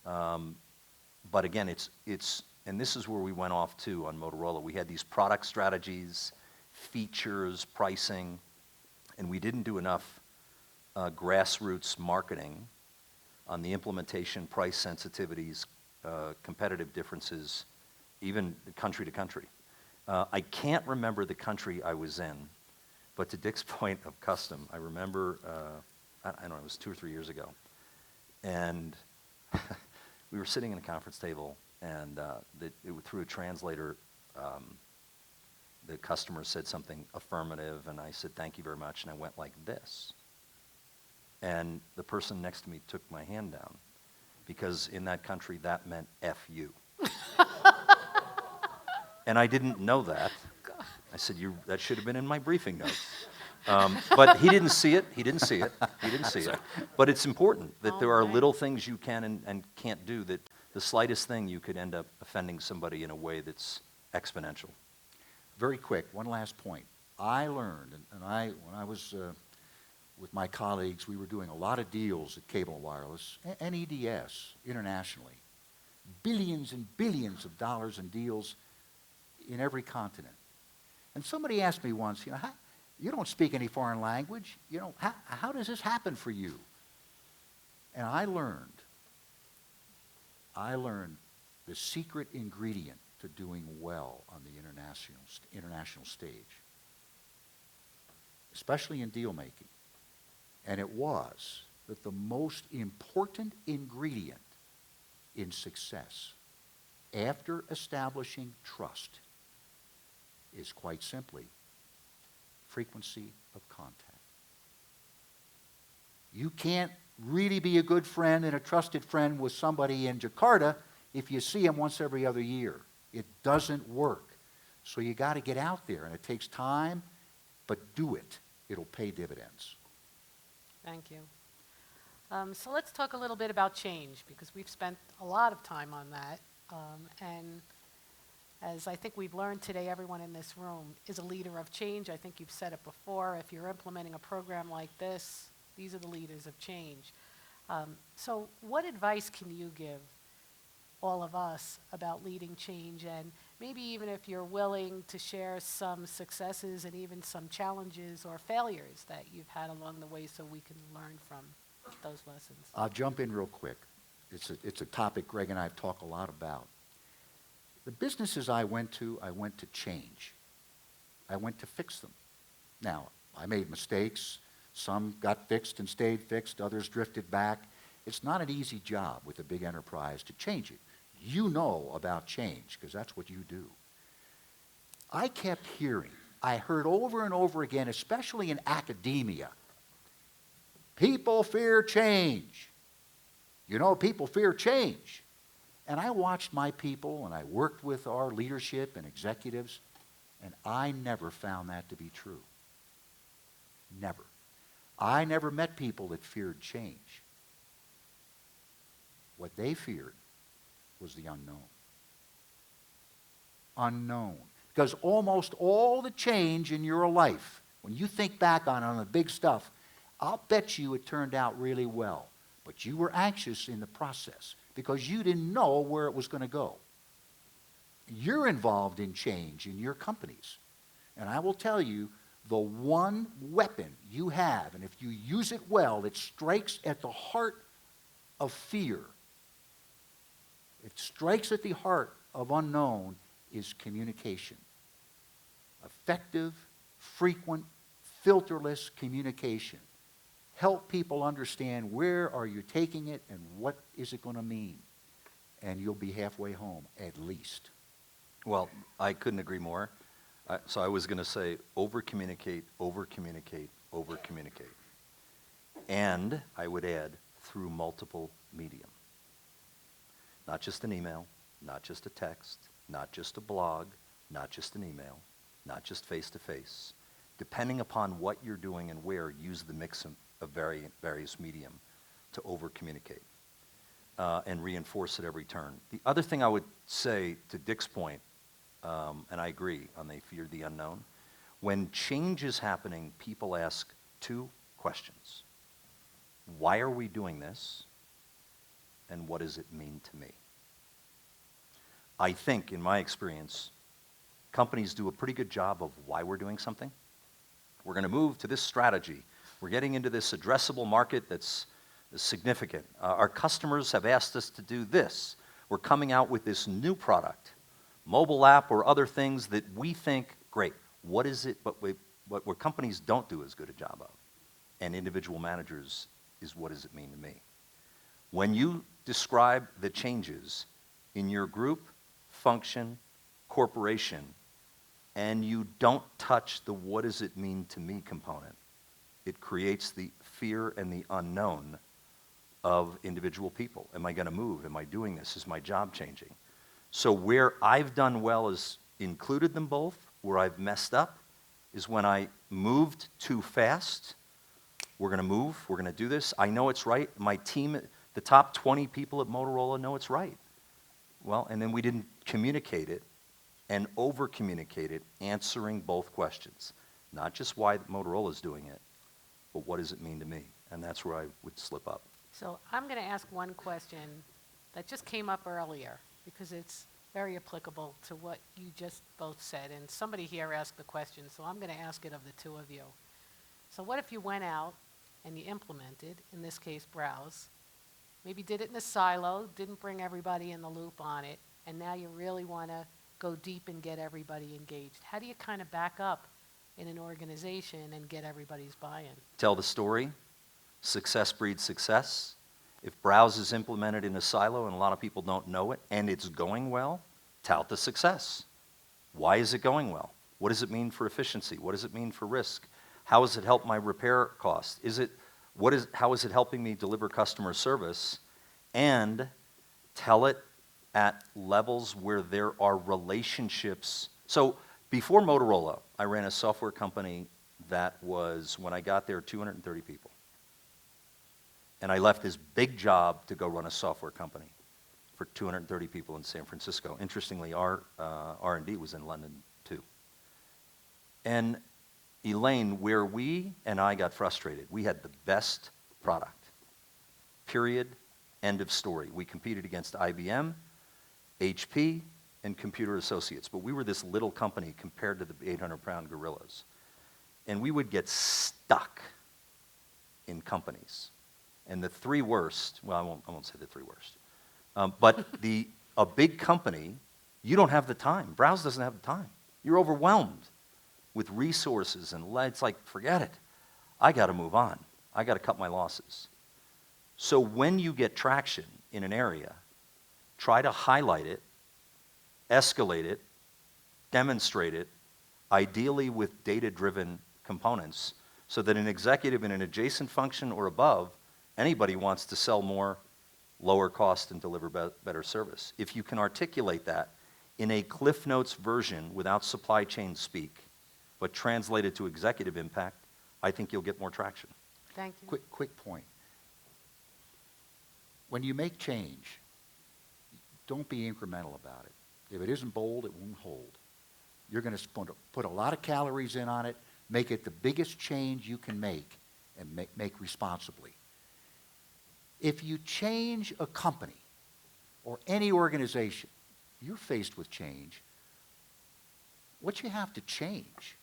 But again, it's and this is where we went off too on Motorola. We had these product strategies, features, pricing, and we didn't do enough grassroots marketing on the implementation, price sensitivities, competitive differences, even country to country. I can't remember the country I was in, but to Dick's point of custom, I remember, I don't know, it was 2 or 3 years ago, and we were sitting in a conference table, and through a translator, the customer said something affirmative, and I said, "Thank you very much," and I went like this. And the person next to me took my hand down, because in that country, that meant F you. And I didn't know that. I said, that should have been in my briefing notes. But he didn't see it. He didn't see it. He didn't see it. But it's important that there are little things you can and can't do, that the slightest thing you could end up offending somebody in a way that's exponential. Very quick, one last point. I learned, and when I was with my colleagues, we were doing a lot of deals at Cable and Wireless and EDS internationally. Billions and billions of dollars in deals in every continent. And somebody asked me once, you don't speak any foreign language. How does this happen for you? And I learned the secret ingredient to doing well on the international stage, especially in deal making. And it was that the most important ingredient in success after establishing trust is quite simply frequency of contact. You can't really be a good friend and a trusted friend with somebody in Jakarta if you see them once every other year. It doesn't work. So you got to get out there, and it takes time, but do it. It'll pay dividends. Thank you. So let's talk a little bit about change, because we've spent a lot of time on that. And as I think we've learned today, everyone in this room is a leader of change. I think you've said it before. If you're implementing a program like this, these are the leaders of change. So what advice can you give all of us about leading change, and maybe even if you're willing to share some successes and even some challenges or failures that you've had along the way so we can learn from those lessons? I'll jump in real quick. it's a topic Greg and I talk a lot about. The businesses I went to change. I went to fix them. Now, I made mistakes. Some got fixed and stayed fixed. Others drifted back. It's not an easy job with a big enterprise to change it. You know about change because that's what you do. I kept hearing, I heard over and over again, especially in academia, people fear change. You know, people fear change. And I watched my people and I worked with our leadership and executives, and I never found that to be true. Never. I never met people that feared change. What they feared was the unknown. Unknown. Because almost all the change in your life, when you think back on the big stuff, I'll bet you it turned out really well. But you were anxious in the process because you didn't know where it was going to go. You're involved in change in your companies. And I will tell you, the one weapon you have, and if you use it well, it strikes at the heart of fear. It strikes at the heart of unknown is communication. Effective, frequent, filterless communication. Help people understand where are you taking it and what is it going to mean. And you'll be halfway home, at least. Well, I couldn't agree more. So I was going to say over-communicate, over-communicate, over-communicate. And I would add through multiple medium. Not just an email, not just a text, not just a blog, not just an email, not just face-to-face. Depending upon what you're doing and where, use the mix of various medium to over-communicate and reinforce at every turn. The other thing I would say to Dick's point, and I agree on they fear the unknown, when change is happening, people ask two questions. Why are we doing this? And what does it mean to me? I think, in my experience, companies do a pretty good job of why we're doing something. We're going to move to this strategy. We're getting into this addressable market that's significant. Our customers have asked us to do this. We're coming out with this new product, mobile app or other things that we think, great. What is it, what companies don't do as good a job of, and individual managers, is what does it mean to me? When you describe the changes in your group, function, corporation, and you don't touch the what does it mean to me component, it creates the fear and the unknown of individual people. Am I going to move? Am I doing this? Is my job changing? So where I've done well is included them both. Where I've messed up is when I moved too fast. We're going to move. We're going to do this. I know it's right. My team, the top 20 people at Motorola know it's right. Well, and then we didn't communicate it and over-communicate it, answering both questions. Not just why Motorola is doing it, but what does it mean to me? And that's where I would slip up. So I'm going to ask one question that just came up earlier because it's very applicable to what you just both said. And somebody here asked the question, so I'm going to ask it of the two of you. So what if you went out and you implemented, in this case, BROWZ, maybe did it in a silo, didn't bring everybody in the loop on it, and now you really want to go deep and get everybody engaged? How do you kind of back up in an organization and get everybody's buy-in? Tell the story. Success breeds success. If BROWZ is implemented in a silo and a lot of people don't know it and it's going well, tout the success. Why is it going well? What does it mean for efficiency? What does it mean for risk? How does it help my repair cost? How is it helping me deliver customer service? And tell it at levels where there are relationships. So before Motorola, I ran a software company that was, when I got there, 230 people. And I left this big job to go run a software company for 230 people in San Francisco. Interestingly, our R&D was in London too. And Elaine, where we and I got frustrated, we had the best product. Period. End of story. We competed against IBM, HP, and Computer Associates. But we were this little company compared to the 800-pound gorillas. And we would get stuck in companies. And the three worst, well, I won't say the three worst. But a big company, you don't have the time. BROWZ doesn't have the time. You're overwhelmed with resources and it's like, forget it. I got to move on. I got to cut my losses. So when you get traction in an area, try to highlight it, escalate it, demonstrate it, ideally with data-driven components, so that an executive in an adjacent function or above, anybody wants to sell more, lower cost, and deliver better service. If you can articulate that in a Cliff Notes version without supply chain speak, but translated to executive impact, I think you'll get more traction. Thank you. Quick point. When you make change, don't be incremental about it. If it isn't bold, it won't hold. You're going to put a lot of calories in on it, make it the biggest change you can make, and make responsibly. If you change a company or any organization, you're faced with change. What you have to change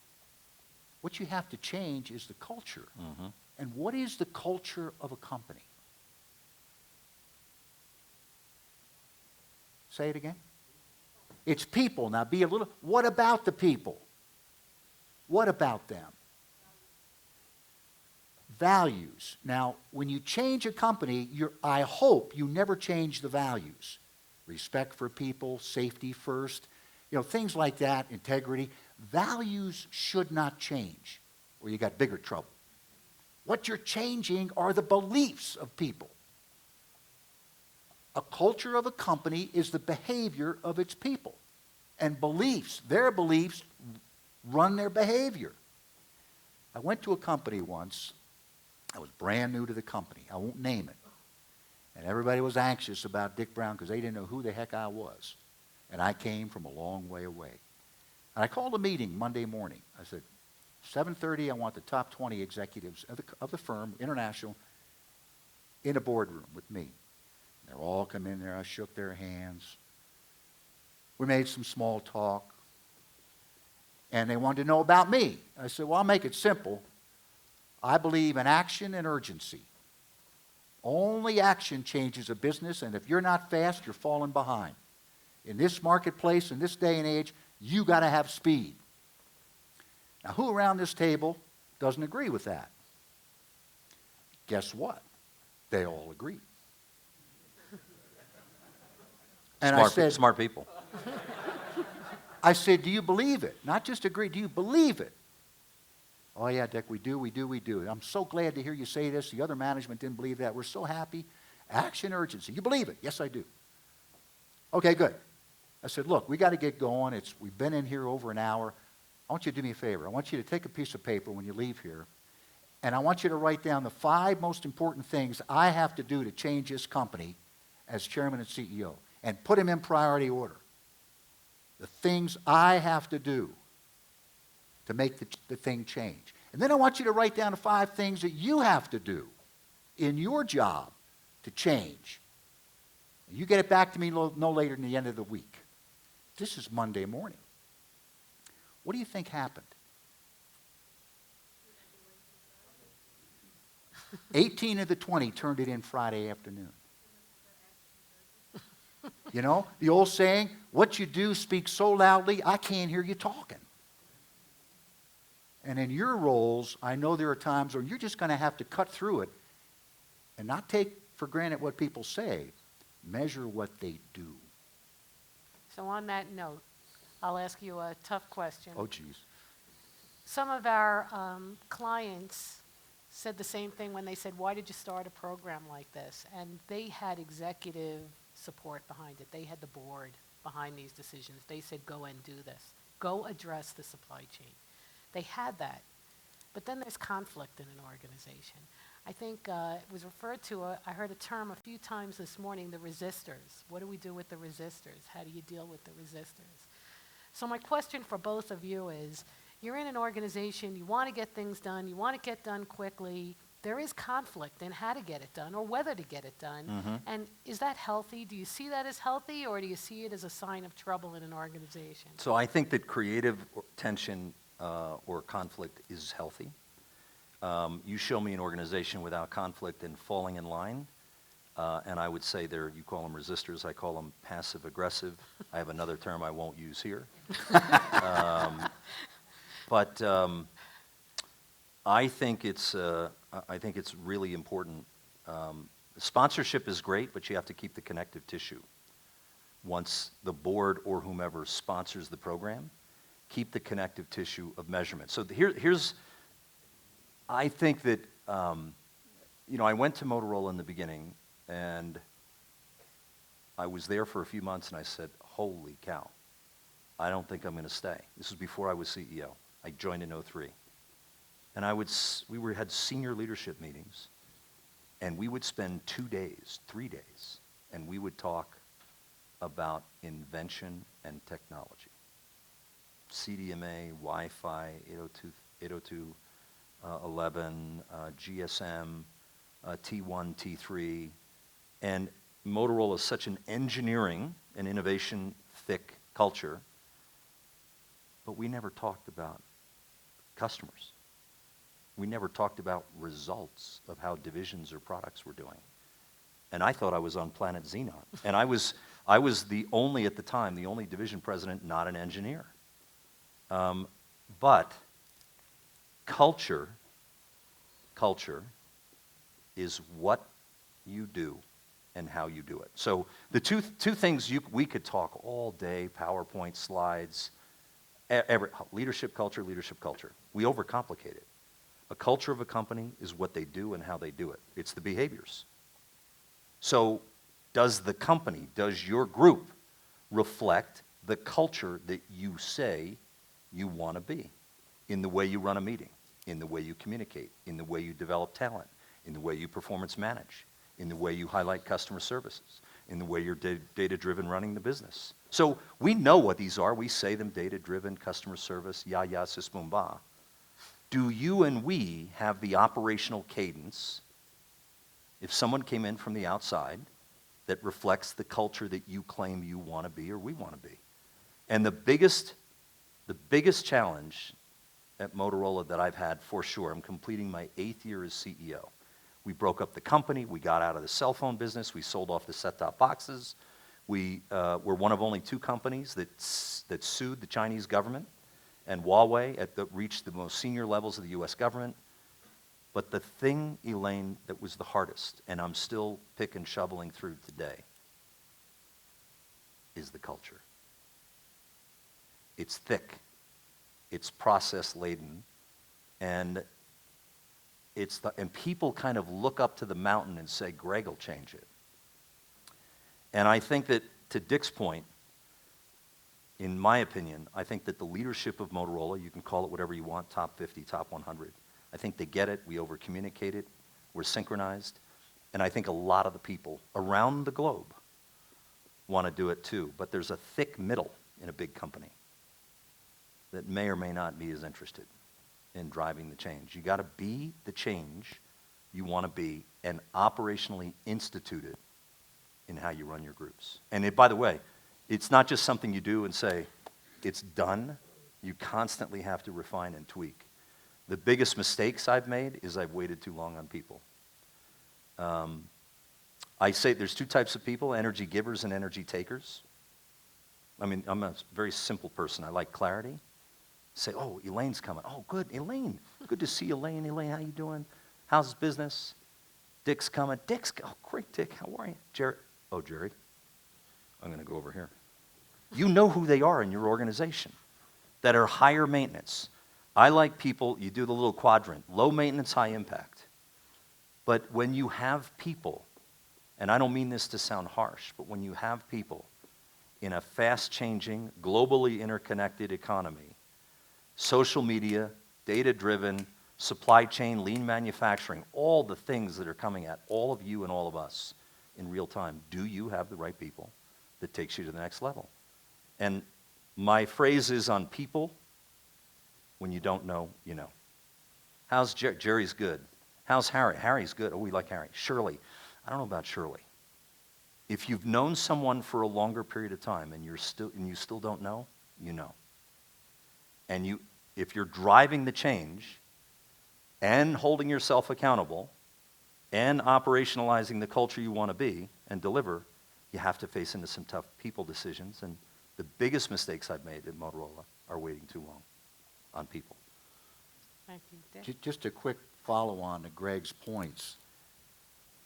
is the culture. Mm-hmm. And what is the culture of a company? Say it again. It's people. Now what about the people? What about them? Values. Now, when you change a company, I hope you never change the values. Respect for people, safety first, things like that, integrity. Values should not change, or you got bigger trouble. What you're changing are the beliefs of people. A culture of a company is the behavior of its people. And their beliefs run their behavior. I went to a company once. I was brand new to the company. I won't name it. And everybody was anxious about Dick Brown because they didn't know who the heck I was. And I came from a long way away. And I called a meeting Monday morning. I said, 7:30, I want the top 20 executives of the firm, international, in a boardroom with me. They all come in there. I shook their hands. We made some small talk. And they wanted to know about me. I said, well, I'll make it simple. I believe in action and urgency. Only action changes a business, and if you're not fast, you're falling behind. In this marketplace, in this day and age, you got to have speed. Now, who around this table doesn't agree with that? Guess what? They all agree. And I said, smart people. I said, do you believe it? Not just agree, do you believe it? Oh, yeah, Dick, we do. I'm so glad to hear you say this. The other management didn't believe that. We're so happy. Action, urgency. You believe it? Yes, I do. Okay, good. I said, look, we got to get going. We've been in here over an hour. I want you to do me a favor. I want you to take a piece of paper when you leave here, and I want you to write down the 5 most important things I have to do to change this company as chairman and CEO, and put them in priority order. The things I have to do to make the thing change. And then I want you to write down the 5 things that you have to do in your job to change. You get it back to me no later than the end of the week. This is Monday morning. What do you think happened? 18 of the 20 turned it in Friday afternoon. The old saying, what you do speaks so loudly, I can't hear you talking. And in your roles, I know there are times where you're just going to have to cut through it and not take for granted what people say. Measure what they do. So on that note, I'll ask you a tough question. Oh, geez. Some of our clients said the same thing when they said, why did you start a program like this? And they had executive support behind it. They had the board behind these decisions. They said, go and do this. Go address the supply chain. They had that. But then there's conflict in an organization. I think it was referred to, I heard a term a few times this morning, the resistors. What do we do with the resistors? How do you deal with the resistors? So my question for both of you is, you're in an organization, you want to get things done, you want to get done quickly. There is conflict in how to get it done or whether to get it done. Mm-hmm. And is that healthy? Do you see that as healthy, or do you see it as a sign of trouble in an organization? So I think that creative tension or conflict is healthy. You show me an organization without conflict and falling in line, And I would say you call them resistors, I call them passive-aggressive. I have another term I won't use here. But I think it's really important. Sponsorship is great, but you have to keep the connective tissue. Once the board or whomever sponsors the program, keep the connective tissue of measurement. So I think that, I went to Motorola in the beginning, and I was there for a few months, and I said, holy cow, I don't think I'm going to stay. This was before I was CEO. I joined in 2003. And had senior leadership meetings, and we would spend 2 days, 3 days, and we would talk about invention and technology. CDMA, Wi-Fi, 802.11, GSM, T1, T3, and Motorola is such an engineering and innovation thick culture, but we never talked about customers. We never talked about results of how divisions or products were doing. And I thought I was on planet Xenon. And I was the only, at the time, the only division president not an engineer. But culture is what you do and how you do it. So the two things we could talk all day, PowerPoint slides, leadership culture. We overcomplicate it. A culture of a company is what they do and how they do it. It's the behaviors. So does the company, does your group reflect the culture that you say you want to be in the way you run a meeting, in the way you communicate, in the way you develop talent, in the way you performance manage, in the way you highlight customer services, in the way you're data-driven running the business? So we know what these are. We say them: data-driven, customer service, sis, boom, ba. Do you and we have the operational cadence, if someone came in from the outside, that reflects the culture that you claim you want to be or we want to be? And the biggest challenge at Motorola that I've had, for sure, I'm completing my 8th year as CEO. We broke up the company. We got out of the cell phone business. We sold off the set-top boxes. We were one of only 2 companies that sued the Chinese government and Huawei reached the most senior levels of the US government. But the thing, Elaine, that was the hardest, and I'm still shoveling through today, is the culture. It's thick, it's process-laden, and people kind of look up to the mountain and say, Greg will change it. And I think that, to Dick's point, in my opinion, I think that the leadership of Motorola, you can call it whatever you want, top 50, top 100, I think they get it, we over-communicate it, we're synchronized, and I think a lot of the people around the globe want to do it too, but there's a thick middle in a big company that may or may not be as interested in driving the change. You got to be the change you want to be and operationally institute it in how you run your groups. And by the way, it's not just something you do and say, it's done. You constantly have to refine and tweak. The biggest mistakes I've made is I've waited too long on people. I say there's 2 types of people: energy givers and energy takers. I mean, I'm a very simple person. I like clarity. Say, oh, Elaine's coming. Oh, good, Elaine. Good to see Elaine. Elaine, how you doing? How's business? Dick's coming. Oh, great, Dick. How are you? Jerry. Oh, Jerry. I'm going to go over here. You know who they are in your organization that are higher maintenance. I like people, you do the little quadrant, low maintenance, high impact. But when you have people, and I don't mean this to sound harsh, but when you have people in a fast-changing, globally interconnected economy, social media, data-driven, supply chain, lean manufacturing, all the things that are coming at all of you and all of us in real time, do you have the right people that takes you to the next level? And my phrase is on people: when you don't know, you know. How's Jerry? Jerry's good. How's Harry? Harry's good. Oh, we like Harry. Shirley. I don't know about Shirley. If you've known someone for a longer period of time and you still don't know, you know. And if you're driving the change and holding yourself accountable and operationalizing the culture you want to be and deliver, you have to face into some tough people decisions. And the biggest mistakes I've made at Motorola are waiting too long on people. Thank you, Dick. Just a quick follow-on to Greg's points.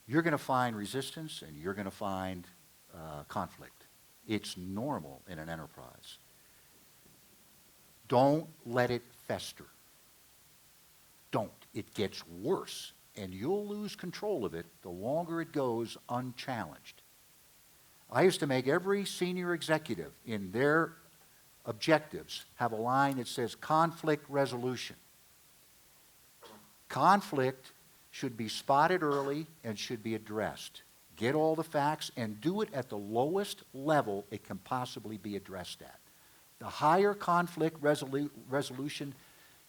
You're going to find resistance and you're going to find conflict. It's normal in an enterprise. Don't let it fester. Don't. It gets worse, and you'll lose control of it the longer it goes unchallenged. I used to make every senior executive in their objectives have a line that says conflict resolution. Conflict should be spotted early and should be addressed. Get all the facts and do it at the lowest level it can possibly be addressed at. The higher conflict resolution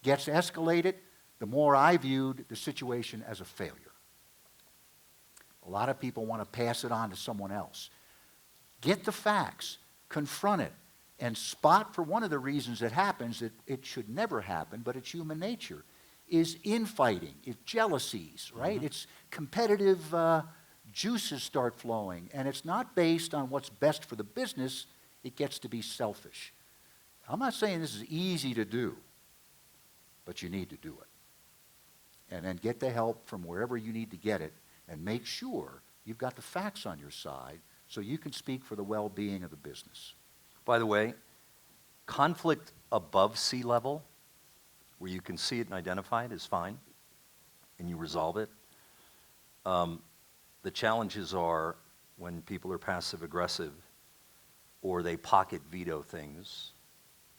gets escalated, the more I viewed the situation as a failure. A lot of people want to pass it on to someone else. Get the facts, confront it, and spot for one of the reasons it happens that it should never happen, but it's human nature, is infighting, it's jealousies, right? Mm-hmm. It's competitive juices start flowing, and it's not based on what's best for the business, it gets to be selfish. I'm not saying this is easy to do, but you need to do it. And then get the help from wherever you need to get it, and make sure you've got the facts on your side so you can speak for the well-being of the business. By the way, conflict above sea level, where you can see it and identify it, is fine, and you resolve it. The challenges are when people are passive-aggressive or they pocket veto things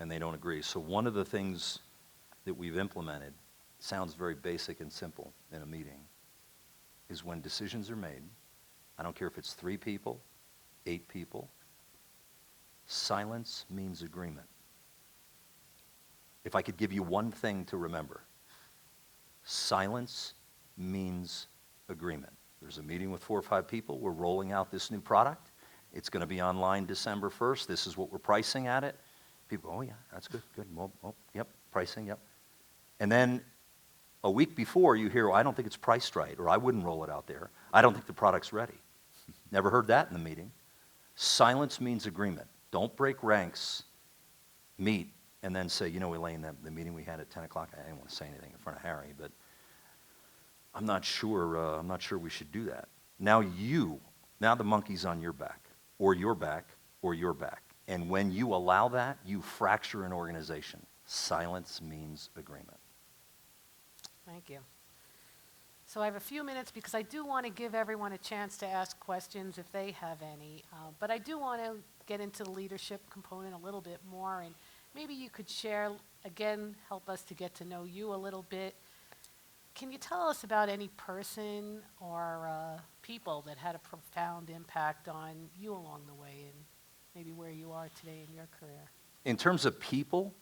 and they don't agree. So one of the things that we've implemented, sounds very basic and simple in a meeting, is when decisions are made, I don't care if it's 3 people, 8 people, silence means agreement. If I could give you one thing to remember, silence means agreement. There's a meeting with 4 or 5 people. We're rolling out this new product. It's going to be online December 1st. This is what we're pricing at it. People go, oh, yeah, that's good, good. Oh, yep, pricing, yep. And then a week before, you hear, well, I don't think it's priced right, or I wouldn't roll it out there. I don't think the product's ready. Never heard that in the meeting. Silence means agreement. Don't break ranks, meet, and then say, you know, Elaine, the meeting we had at 10 o'clock, I didn't want to say anything in front of Harry, but I'm not sure we should do that. Now the monkey's on your back, or your back, or your back. And when you allow that, you fracture an organization. Silence means agreement. Thank you. So I have a few minutes because I do want to give everyone a chance to ask questions if they have any. But I do want to get into the leadership component a little bit more, and maybe you could share, again, help us to get to know you a little bit. Can you tell us about any person or people that had a profound impact on you along the way and maybe where you are today in your career? In terms of people,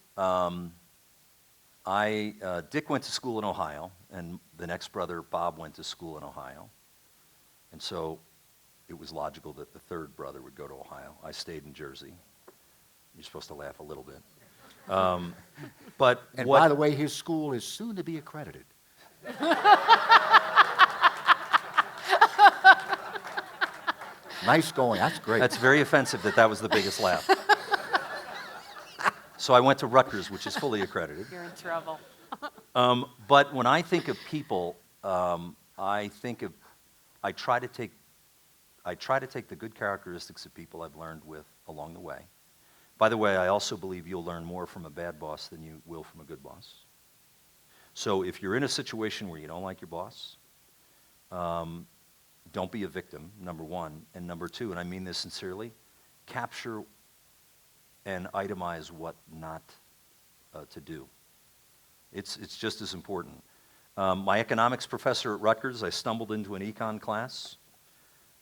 Dick went to school in Ohio, and the next brother, Bob, went to school in Ohio. And so it was logical that the third brother would go to Ohio. I stayed in Jersey. You're supposed to laugh a little bit. And by the way, his school is soon to be accredited. Nice going. That's great. That's very offensive that was the biggest laugh. So I went to Rutgers, which is fully accredited. You're in trouble. But when I think of people, I try to take the good characteristics of people I've learned with along the way. By the way, I also believe you'll learn more from a bad boss than you will from a good boss. So if you're in a situation where you don't like your boss, don't be a victim, number one. And number two, and I mean this sincerely, capture and itemize what not to do. It's just as important. My economics professor at Rutgers, I stumbled into an econ class,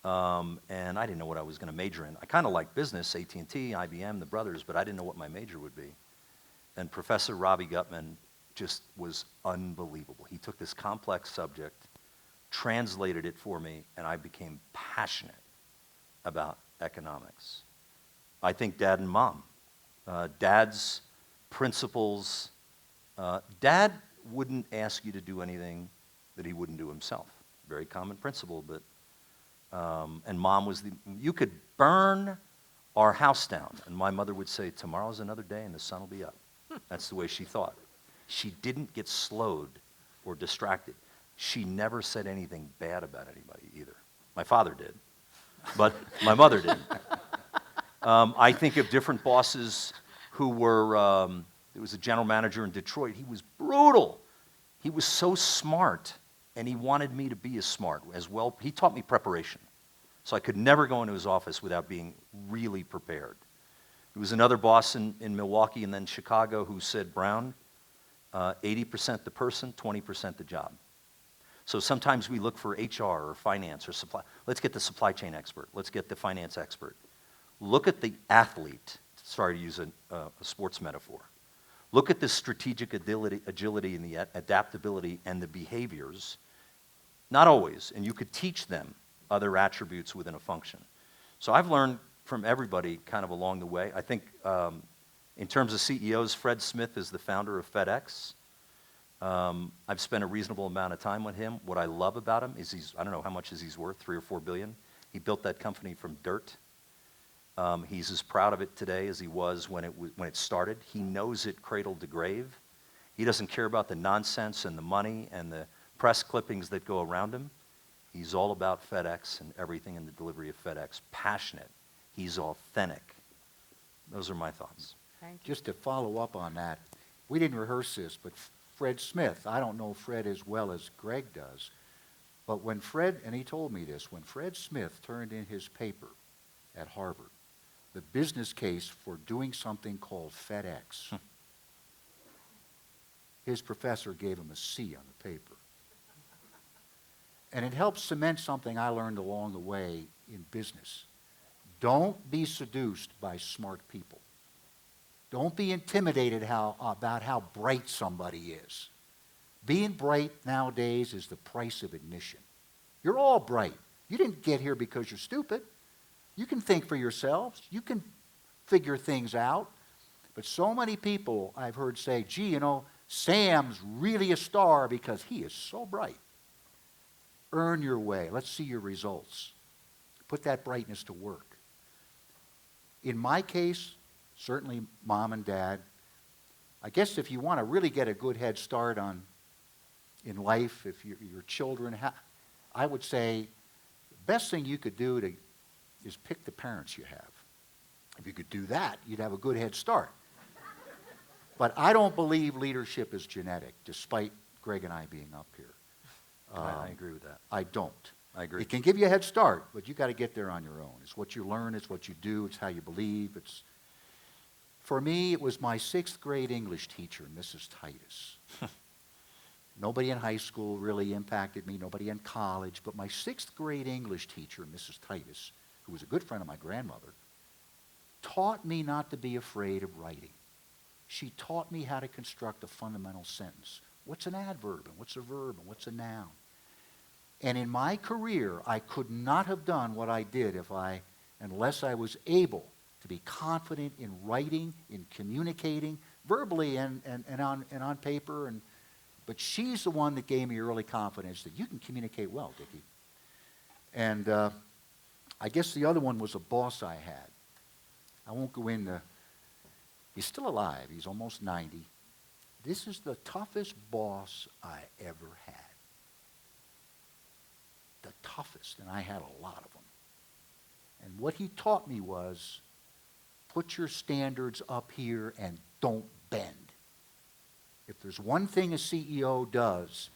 and I didn't know what I was going to major in. I kind of liked business, AT&T, IBM, the brothers, but I didn't know what my major would be. And Professor Robbie Gutman just was unbelievable. He took this complex subject, translated it for me, and I became passionate about economics. I think Dad and Mom. Dad's principles. Dad wouldn't ask you to do anything that he wouldn't do himself. very common principle, but, and Mom was you could burn our house down, and my mother would say, tomorrow's another day and the sun will be up. That's the way she thought. She didn't get slowed or distracted. She never said anything bad about anybody either. My father did, but my mother didn't. I think of different bosses who were, there was a general manager in Detroit. He was brutal. He was so smart, and he wanted me to be as smart as well. He taught me preparation, so I could never go into his office without being really prepared. There was another boss in Milwaukee and then Chicago who said, Brown, 80% the person, 20% the job. So sometimes we look for HR or finance or supply. Let's get the supply chain expert. Let's get the finance expert. Look at the athlete. Sorry to use a sports metaphor. Look at the strategic agility and the adaptability and the behaviors. Not always, and you could teach them other attributes within a function. So I've learned from everybody kind of along the way. I think in terms of CEOs, Fred Smith is the founder of FedEx. I've spent a reasonable amount of time with him. What I love about him is I don't know how much is he's worth, 3 or 4 billion. He built that company from dirt. He's as proud of it today as he was when it started. He knows it cradle to grave. He doesn't care about the nonsense and the money and the press clippings that go around him. He's all about FedEx and everything in the delivery of FedEx. Passionate. He's authentic. Those are my thoughts. Thank you. Just to follow up on that, we didn't rehearse this, but Fred Smith, I don't know Fred as well as Greg does, but when Fred, and he told me this, when Fred Smith turned in his paper at Harvard, the business case for doing something called FedEx, his professor gave him a C on the paper. And it helps cement something I learned along the way in business. Don't be seduced by smart people. Don't be intimidated about how bright somebody is. Being bright nowadays is the price of admission. You're all bright. You didn't get here because you're stupid. You can think for yourselves. You can figure things out. But so many people I've heard say, gee, you know, Sam's really a star because he is so bright. Earn your way. Let's see your results. Put that brightness to work. In my case, certainly Mom and Dad, I guess if you want to really get a good head start in life, if your children, I would say the best thing you could do is pick the parents you have. If you could do that, you'd have a good head start. But I don't believe leadership is genetic, despite Greg and I being up here. I agree with that. I don't. I agree. It can give you a head start, but you got to get there on your own. It's what you learn, it's what you do, it's how you believe. For me, it was my 6th grade English teacher, Mrs. Titus. Nobody in high school really impacted me, nobody in college, but my 6th grade English teacher, Mrs. Titus, who was a good friend of my grandmother, taught me not to be afraid of writing. She taught me how to construct a fundamental sentence. What's an adverb, and what's a verb, and what's a noun? And in my career, I could not have done what I did unless I was able to be confident in writing, in communicating, verbally and on paper. But she's the one that gave me early confidence that you can communicate well, Dickie. And I guess the other one was a boss I had. I won't go into, he's still alive, he's almost 90. This is the toughest boss I ever had. The toughest, and I had a lot of them. And what he taught me was, put your standards up here and don't bend. If there's one thing a CEO does,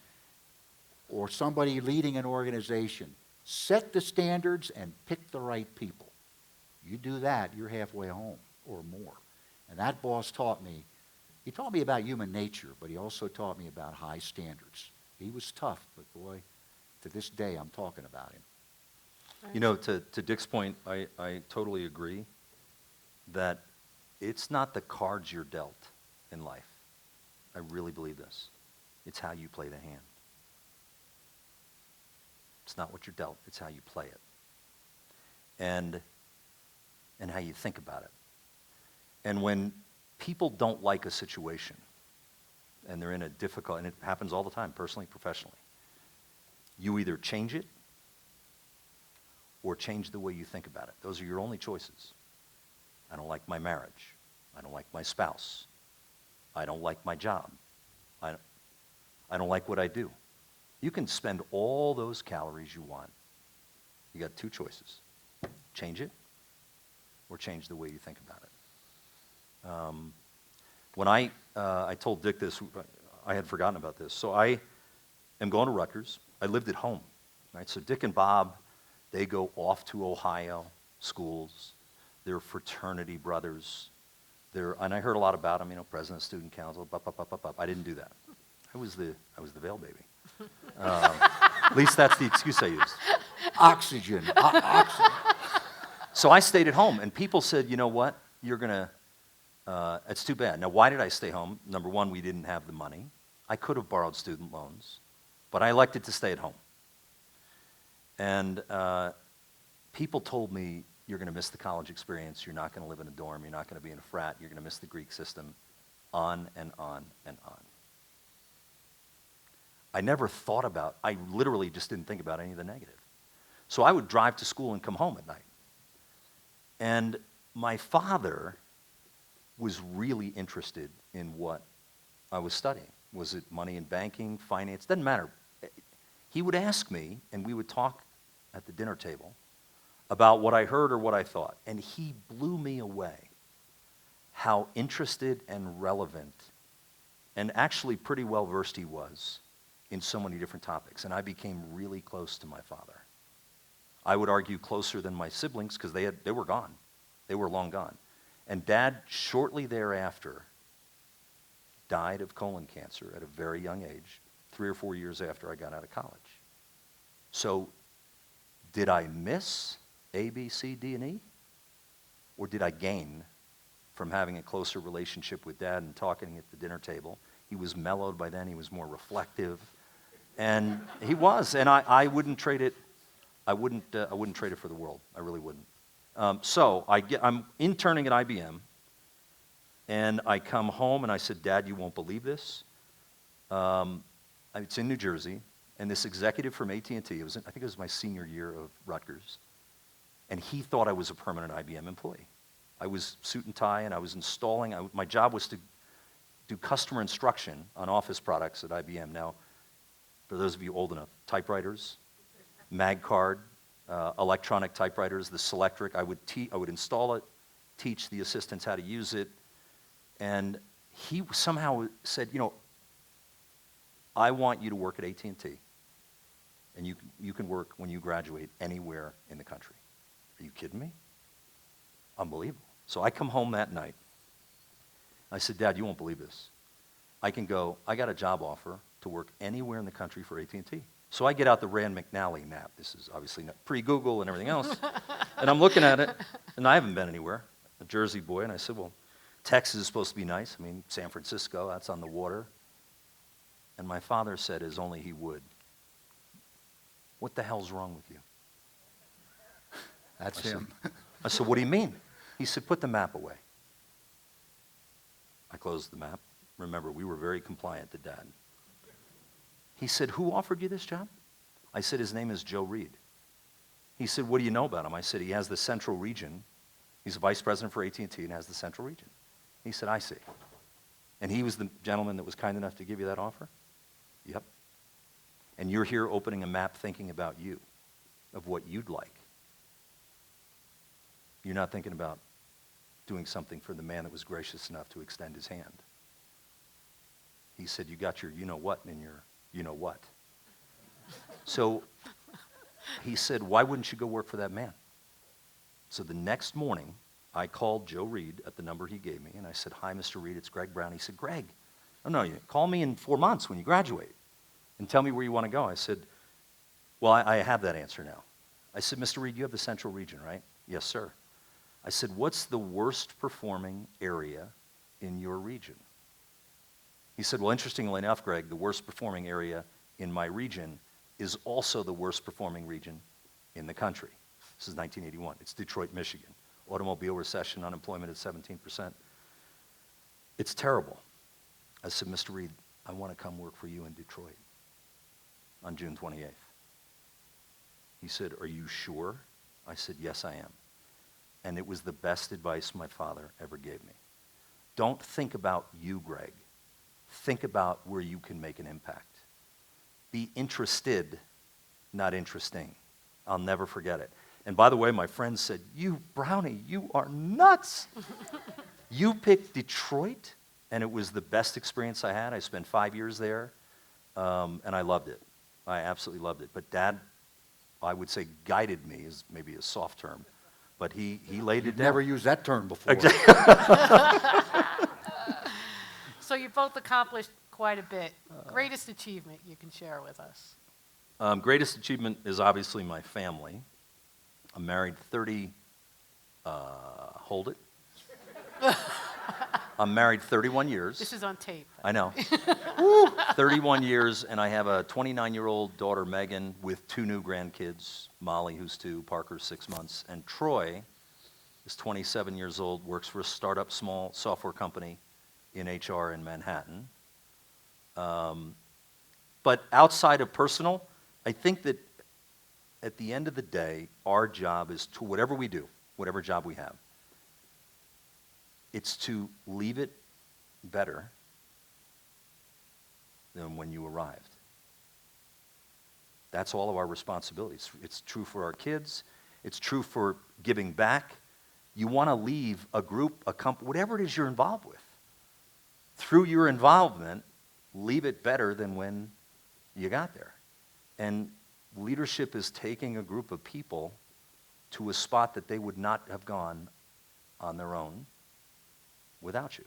or somebody leading an organization, set the standards and pick the right people. You do that, you're halfway home or more. And that boss taught me, he taught me about human nature, but he also taught me about high standards. He was tough, but boy, to this day, I'm talking about him. You know, to Dick's point, I totally agree that it's not the cards you're dealt in life. I really believe this. It's how you play the hand. It's not what you're dealt, it's how you play it. And how you think about it. And when people don't like a situation, and they're in a difficult, and it happens all the time, personally, professionally, You either change it or change the way you think about it. Those are your only choices. I don't like my marriage. I don't like my spouse. I don't like my job. I don't like what I do. You can spend all those calories you want. You got two choices. Change it or change the way you think about it. When I told Dick this, I had forgotten about this. So I am going to Rutgers. I lived at home, right? So Dick and Bob, they go off to Ohio schools. They're fraternity brothers. And I heard a lot about them, president of student council, I didn't do that. I was the veil baby. At least that's the excuse I used. Oxygen. Oxygen. So I stayed at home, and people said, you know what, it's too bad. Now, why did I stay home? Number one, we didn't have the money. I could have borrowed student loans, but I elected to stay at home. And people told me, you're going to miss the college experience, you're not going to live in a dorm, you're not going to be in a frat, you're going to miss the Greek system, on and on and on. I never thought about, I literally just didn't think about any of the negative. So I would drive to school and come home at night. And my father was really interested in what I was studying. Was it money and banking, finance? Doesn't matter. He would ask me, and we would talk at the dinner table about what I heard or what I thought. And he blew me away how interested and relevant and actually pretty well versed he was in so many different topics. And I became really close to my father. I would argue closer than my siblings because they were gone. They were long gone. And Dad, shortly thereafter, died of colon cancer at a very young age, 3 or 4 years after I got out of college. So did I miss A, B, C, D, and E? Or did I gain from having a closer relationship with Dad and talking at the dinner table? He was mellowed by then. He was more reflective. And he was. And I wouldn't trade it. I wouldn't trade it for the world. I really wouldn't. So I'm interning at IBM. And I come home and I said, Dad, you won't believe this. It's in New Jersey. And this executive from AT&T, I think it was my senior year of Rutgers, and he thought I was a permanent IBM employee. I was suit and tie, and I was installing. My job was to do customer instruction on Office products at IBM. Now, for those of you old enough, typewriters, MagCard, electronic typewriters, the Selectric. I would install it, teach the assistants how to use it, and he somehow said, I want you to work at AT&T, and you can work when you graduate anywhere in the country. Are you kidding me? Unbelievable. So I come home that night. I said, Dad, you won't believe this. I got a job offer to work anywhere in the country for AT&T. So I get out the Rand McNally map. This is obviously not pre-Google and everything else. And I'm looking at it, and I haven't been anywhere, a Jersey boy. And I said, well, Texas is supposed to be nice. San Francisco, that's on the water. And my father said, as only he would, what the hell's wrong with you? That's him. I said, what do you mean? He said, put the map away. I closed the map. Remember, we were very compliant to Dad. He said, who offered you this job? I said, his name is Joe Reed. He said, what do you know about him? I said, he has the central region. He's a vice president for AT&T and has the central region. He said, I see. And he was the gentleman that was kind enough to give you that offer? Yep. And you're here opening a map thinking about you, of what you'd like. You're not thinking about doing something for the man that was gracious enough to extend his hand. He said, you got your you-know-what in your you-know-what. So he said, why wouldn't you go work for that man? So the next morning, I called Joe Reed at the number he gave me, and I said, hi, Mr. Reed, it's Greg Brown. He said, Greg, no, call me in 4 months when you graduate and tell me where you want to go. I said, well, I have that answer now. I said, Mr. Reed, you have the central region, right? Yes, sir. I said, what's the worst performing area in your region? He said, well, interestingly enough, Greg, the worst performing area in my region is also the worst performing region in the country. This is 1981. It's Detroit, Michigan. Automobile recession, unemployment at 17%. It's terrible. I said, Mr. Reed, I want to come work for you in Detroit on June 28th. He said, "Are you sure?" I said, "Yes, I am." And it was the best advice my father ever gave me. Don't think about you, Greg. Think about where you can make an impact. Be interested, not interesting. I'll never forget it. And by the way, my friends said, "You, Brownie, you are nuts." You picked Detroit, and it was the best experience I had. I spent 5 years there, and I loved it. I absolutely loved it. But Dad, I would say guided me is maybe a soft term, but he laid it down. Never used that term before. So you both accomplished quite a bit. Greatest achievement you can share with us? Greatest achievement is obviously my family. I'm married hold it. I'm married 31 years. This is on tape. I know. 31 years, and I have a 29-year-old daughter, Megan, with 2 new grandkids, Molly, who's 2, Parker, 6 months, and Troy is 27 years old, works for a startup small software company in HR in Manhattan. But outside of personal, I think that at the end of the day, our job is to, whatever we do, whatever job we have, it's to leave it better than when you arrived. That's all of our responsibilities. It's true for our kids. It's true for giving back. You want to leave a group, a company, whatever it is you're involved with. Through your involvement, leave it better than when you got there. And leadership is taking a group of people to a spot that they would not have gone on their own without you.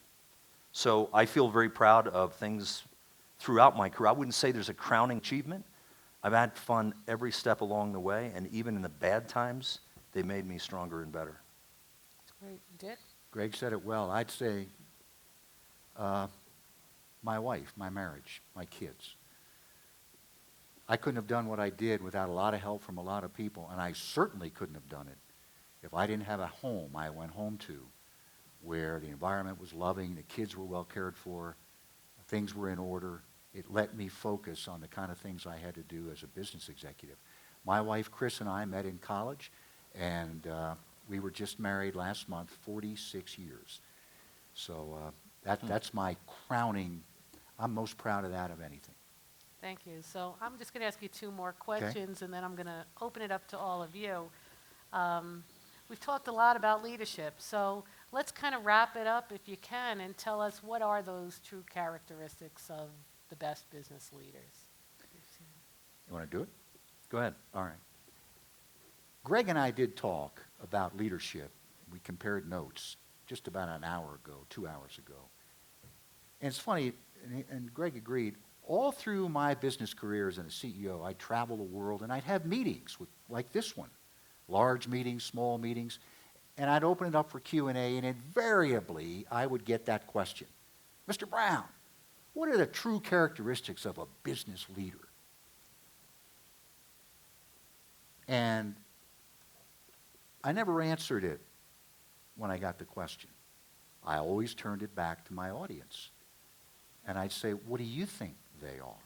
So I feel very proud of things throughout my career. I wouldn't say there's a crowning achievement. I've had fun every step along the way, and even in the bad times, they made me stronger and better. That's great. Dick? Greg said it well. I'd say my wife, my marriage, my kids. I couldn't have done what I did without a lot of help from a lot of people, and I certainly couldn't have done it if I didn't have a home I went home to where the environment was loving, the kids were well cared for, things were in order. It let me focus on the kind of things I had to do as a business executive. My wife, Chris, and I met in college, and we were just married last month, 46 years. So that's my crowning, I'm most proud of that of anything. Thank you. So I'm just going to ask you 2 more questions, and then I'm going to open it up to all of you. We've talked a lot about leadership, so let's kind of wrap it up if you can and tell us what are those true characteristics of the best business leaders. You want to do it? Go ahead. All right. Greg and I did talk about leadership. We compared notes just about an hour ago, 2 hours ago. And it's funny, and Greg agreed, all through my business career as a CEO, I'd travel the world and I'd have meetings like this one, large meetings, small meetings, and I'd open it up for Q&A, and invariably I would get that question. Mr. Brown, what are the true characteristics of a business leader? And I never answered it when I got the question. I always turned it back to my audience. And I'd say, what do you think they are?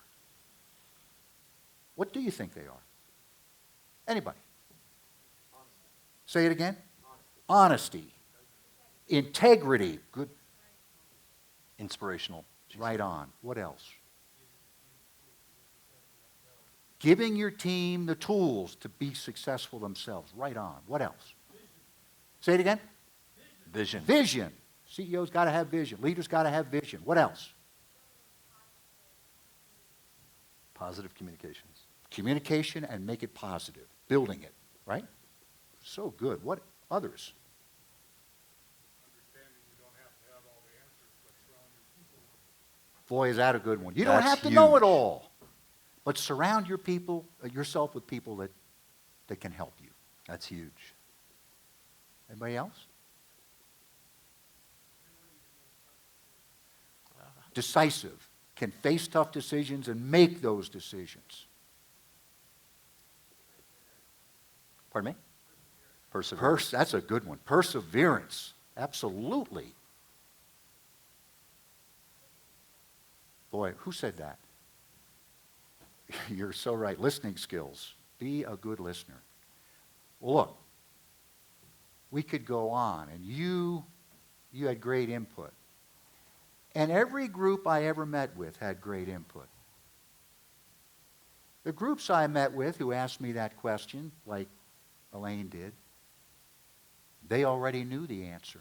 What do you think they are? Anybody? Honesty. Say it again. Honesty. Integrity. Good. Inspirational. Right on. What else? Giving your team the tools to be successful themselves. Right on. What else? Say it again. Vision. Vision. CEOs got to have vision. Leaders got to have vision. What else? Positive communications. Communication and make it positive. Building it, right? So good. What others? Understanding you don't have to have all the answers, but surround your people with. Boy, is that a good one. You don't That's have to know it huge. all, but surround yourself with people that can help you. That's huge. Anybody else? Decisive. Can face tough decisions and make those decisions. Pardon me? Perseverance. That's a good one. Perseverance. Absolutely. Boy, who said that? You're so right. Listening skills. Be a good listener. Well, look, we could go on, and you had great input. And every group I ever met with had great input. The groups I met with who asked me that question, like Elaine did, they already knew the answer.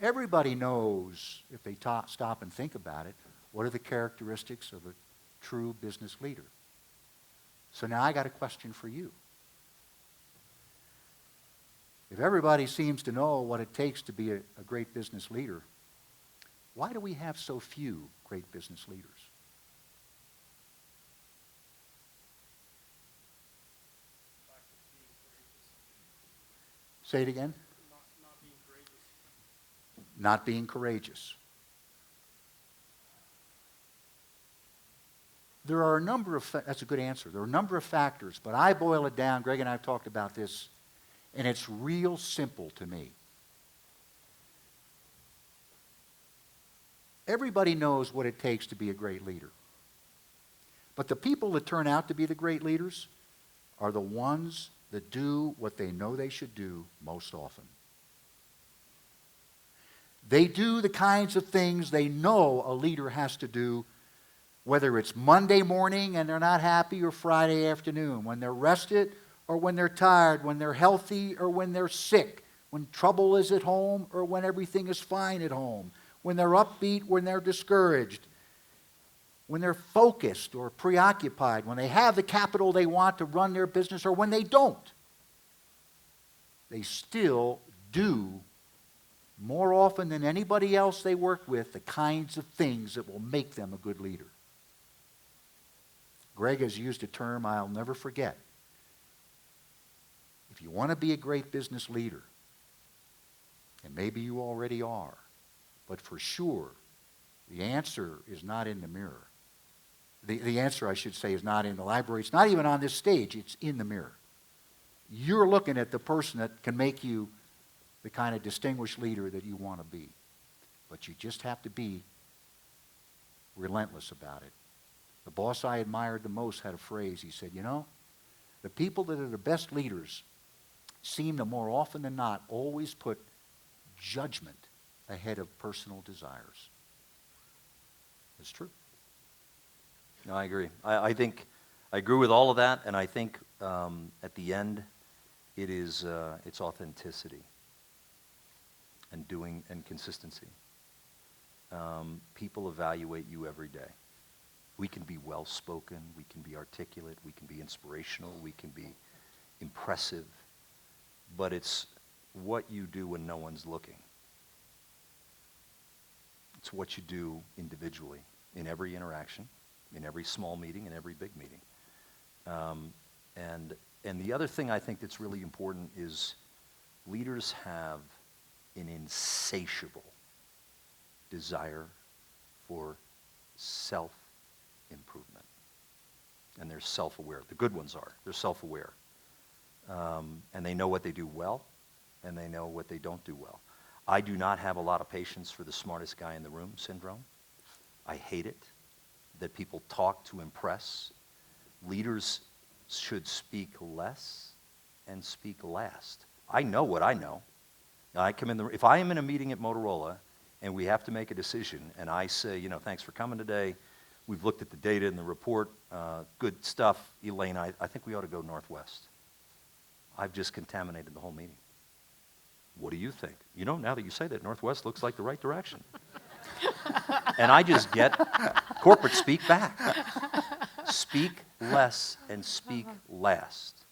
Everybody knows, if they stop and think about it, what are the characteristics of a true business leader. So now I got a question for you. If everybody seems to know what it takes to be a great business leader, why do we have so few great business leaders? Say it again. Not being courageous. Not being courageous. There are a number of, that's a good answer. There are a number of factors, but I boil it down. Greg and I have talked about this, and it's real simple to me. Everybody knows what it takes to be a great leader. But the people that turn out to be the great leaders are the ones that do what they know they should do most often. They do the kinds of things they know a leader has to do, whether it's Monday morning and they're not happy, or Friday afternoon, when they're rested or when they're tired, when they're healthy or when they're sick, when trouble is at home or when everything is fine at home, when they're upbeat, when they're discouraged, when they're focused or preoccupied, when they have the capital they want to run their business, or when they don't. They still do, more often than anybody else they work with, the kinds of things that will make them a good leader. Greg has used a term I'll never forget. If you want to be a great business leader, and maybe you already are, but for sure, the answer is not in the mirror. The answer, I should say, is not in the library. It's not even on this stage. It's in the mirror. You're looking at the person that can make you the kind of distinguished leader that you want to be. But you just have to be relentless about it. The boss I admired the most had a phrase. He said, you know, the people that are the best leaders seem to, more often than not, always put judgment ahead of personal desires. It's true. No, I agree. I think I agree with all of that, and I think at the end, it is it's authenticity and doing and consistency. People evaluate you every day. We can be well-spoken, we can be articulate, we can be inspirational, we can be impressive, but it's what you do when no one's looking. It's what you do individually in every interaction, in every small meeting, in every big meeting. And the other thing I think that's really important is leaders have an insatiable desire for self-improvement. And they're self-aware. The good ones are. They're self-aware. And they know what they do well, and they know what they don't do well. I do not have a lot of patience for the smartest guy in the room syndrome. I hate it, that people talk to impress. Leaders should speak less and speak last. I know what I know. I come in if I am in a meeting at Motorola and we have to make a decision, and I say, you know, thanks for coming today. We've looked at the data and the report. Good stuff, Elaine. I think we ought to go Northwest. I've just contaminated the whole meeting. What do you think? You know, now that you say that, Northwest looks like the right direction. And I just get corporate speak back. Speak less and speak last.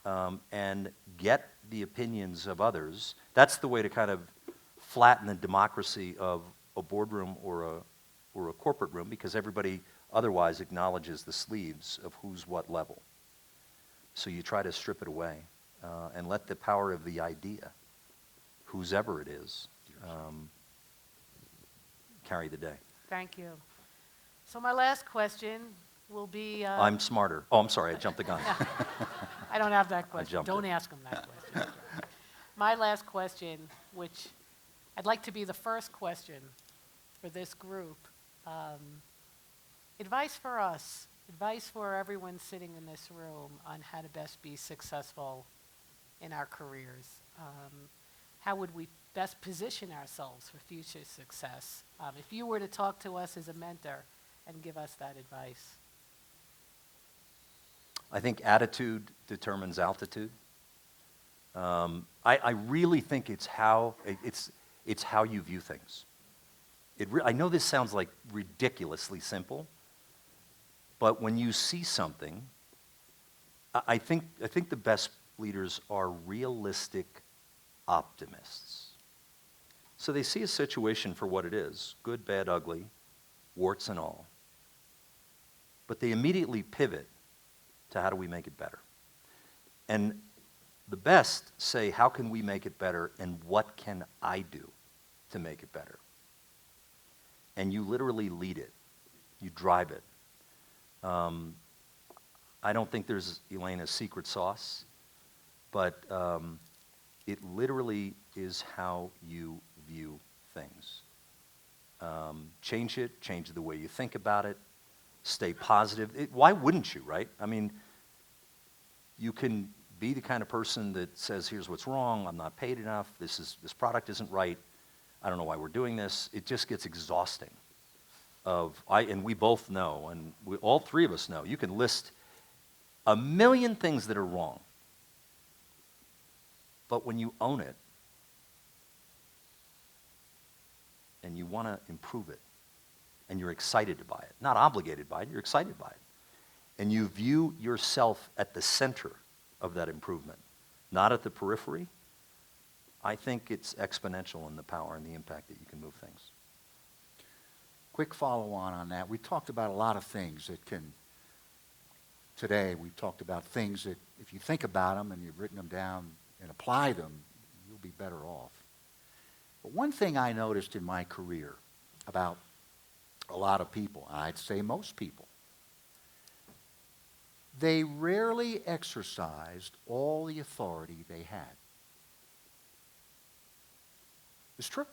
And get the opinions of others. That's the way to kind of flatten the democracy of a boardroom or a corporate room, because everybody otherwise acknowledges the sleeves of who's what level. So you try to strip it away and let the power of the idea, whose ever it is, carry the day. Thank you. So my last question will be... I'm smarter. Oh, I'm sorry, I jumped the gun. I don't have that question. jumped Don't it. ask him that question. My last question, which I'd like to be the first question for this group. Advice for us advice for everyone sitting in this room on how to best be successful in our careers. How would we best position ourselves for future success? If you were to talk to us as a mentor and give us that advice. I think attitude determines altitude. I really think it's how you view things. I know this sounds like ridiculously simple, but when you see something, I think the best leaders are realistic optimists. So they see a situation for what it is, good, bad, ugly, warts and all. But they immediately pivot to how do we make it better. And the best say, how can we make it better and what can I do to make it better? And you literally lead it. You drive it. I don't think there's, Elaine, a secret sauce, but it literally is how you view things. Change it, change the way you think about it, stay positive. Why wouldn't you, right? I mean, you can be the kind of person that says, here's what's wrong, I'm not paid enough, this product isn't right, I don't know why we're doing this. It just gets exhausting. And we both know, and all three of us know, you can list a million things that are wrong. But when you own it, and you want to improve it, and you're excited by it, not obligated by it, you're excited by it, and you view yourself at the center of that improvement, not at the periphery, I think it's exponential in the power and the impact that you can move things. Quick follow-on on that. We talked about a lot of things that can, today we talked about things that if you think about them and you've written them down and apply them, you'll be better off. But one thing I noticed in my career about a lot of people, I'd say most people, they rarely exercised all the authority they had. It's true.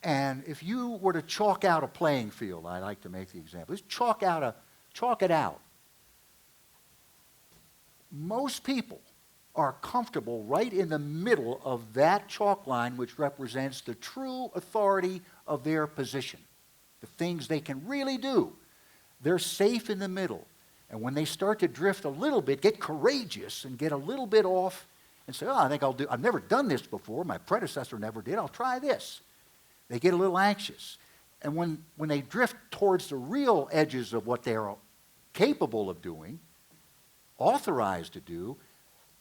And if you were to chalk out a playing field, I like to make the example, just chalk it out. Most people are comfortable right in the middle of that chalk line, which represents the true authority of their position, the things they can really do. They're safe in the middle. And when they start to drift a little bit, get courageous and get a little bit off and say, oh, I think I've never done this before. My predecessor never did. I'll try this. They get a little anxious. And when they drift towards the real edges of what they're capable of doing, authorized to do,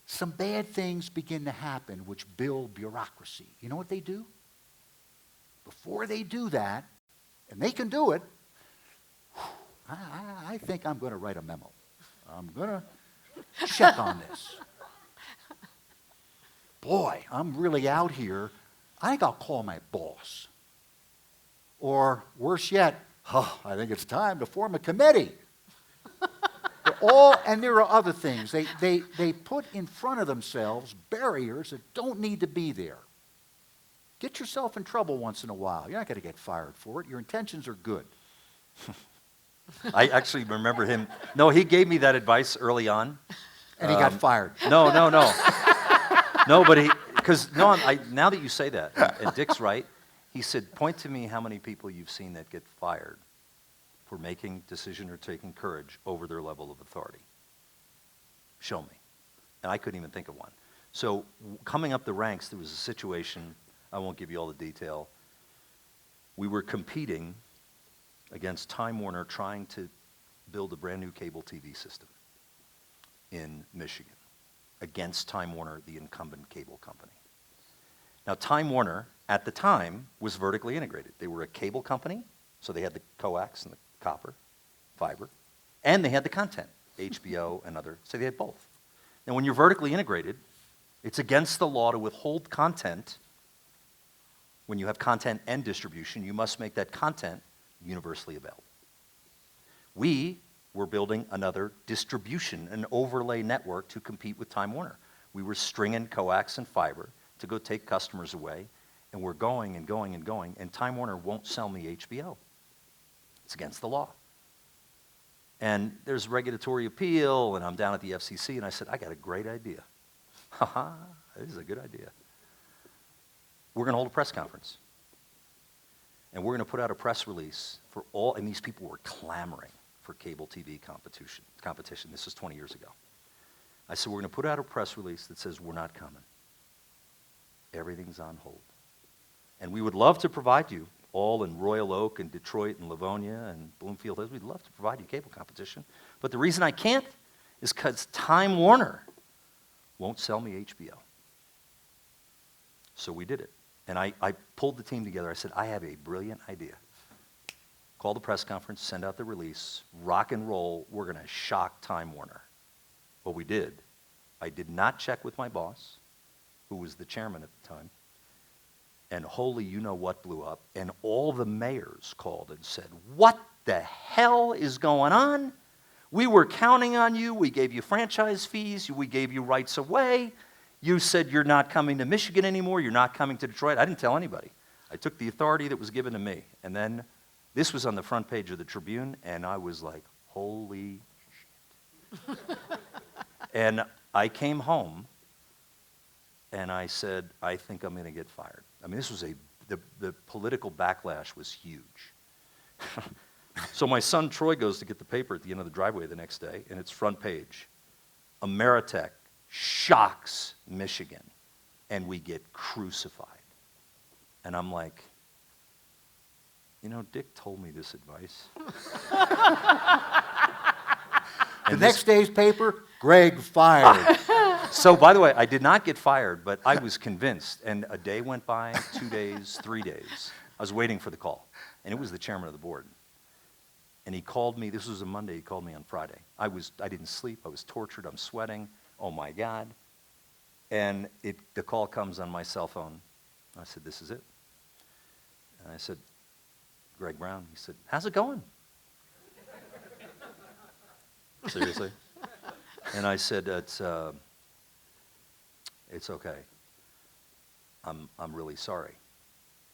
some bad things begin to happen which build bureaucracy. You know what they do? Before they do that, and they can do it, I think I'm going to write a memo. I'm going to check on this. Boy, I'm really out here. I think I'll call my boss. Or worse yet, I think it's time to form a committee. And there are other things. They put in front of themselves barriers that don't need to be there. Get yourself in trouble once in a while. You're not going to get fired for it. Your intentions are good. I actually remember him. No, he gave me that advice early on. And he got fired. No. No, but now that you say that, and Dick's right, he said, point to me how many people you've seen that get fired for making decision or taking courage over their level of authority. Show me. And I couldn't even think of one. So coming up the ranks, there was a situation, I won't give you all the detail. We were competing against Time Warner trying to build a brand new cable TV system in Michigan against Time Warner, the incumbent cable company. Now, Time Warner, at the time, was vertically integrated. They were a cable company, so they had the coax and the copper, fiber, and they had the content, HBO and other, so they had both. Now, when you're vertically integrated, it's against the law to withhold content. When you have content and distribution, you must make that content universally available. We were building another distribution, an overlay network to compete with Time Warner. We were stringing coax and fiber to go take customers away, and we're going and going and going, and Time Warner won't sell me HBO. It's against the law. And there's regulatory appeal, and I'm down at the FCC, and I said, I got a great idea. Haha, this is a good idea. We're going to hold a press conference. And we're going to put out a press release for all, and these people were clamoring for cable TV competition. This was 20 years ago. I said, we're going to put out a press release that says we're not coming. Everything's on hold. And we would love to provide you, all in Royal Oak and Detroit and Livonia and Bloomfield Hills, we'd love to provide you cable competition. But the reason I can't is because Time Warner won't sell me HBO. So we did it. And I pulled the team together. I said, I have a brilliant idea. Call the press conference, send out the release, rock and roll, we're going to shock Time Warner. What we did, I did not check with my boss, who was the chairman at the time, and holy you-know-what blew up, and all the mayors called and said, what the hell is going on? We were counting on you. We gave you franchise fees. We gave you rights away. You said you're not coming to Michigan anymore. You're not coming to Detroit. I didn't tell anybody. I took the authority that was given to me. And then this was on the front page of the Tribune, and I was like, holy shit. And I came home, and I said, I think I'm going to get fired. I mean, this was the political backlash was huge. So my son Troy goes to get the paper at the end of the driveway the next day, and it's front page. Ameritech shocks Michigan, and we get crucified. And I'm like, you know, Dick told me this advice. The next day's paper, Greg fired. So, by the way, I did not get fired, but I was convinced. And a day went by, 2 days, 3 days. I was waiting for the call. And it was the chairman of the board. And he called me. This was a Monday. He called me on Friday. I didn't sleep. I was tortured. I'm sweating. Oh, my God. And the call comes on my cell phone. I said, this is it. And I said, Greg Brown. He said, how's it going? Seriously? And I said, it's okay. I'm really sorry.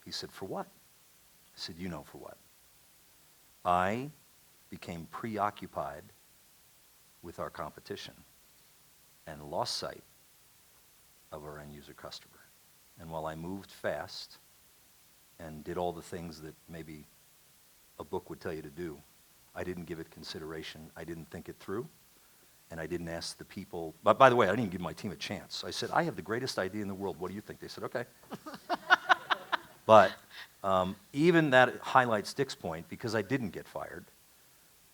He said, for what? I said, you know for what. I became preoccupied with our competition and lost sight of our end user customer. And while I moved fast and did all the things that maybe a book would tell you to do, I didn't give it consideration. I didn't think it through. And I didn't ask the people. But by the way, I didn't even give my team a chance. I said, I have the greatest idea in the world. What do you think? They said, okay. But even that highlights Dick's point, because I didn't get fired.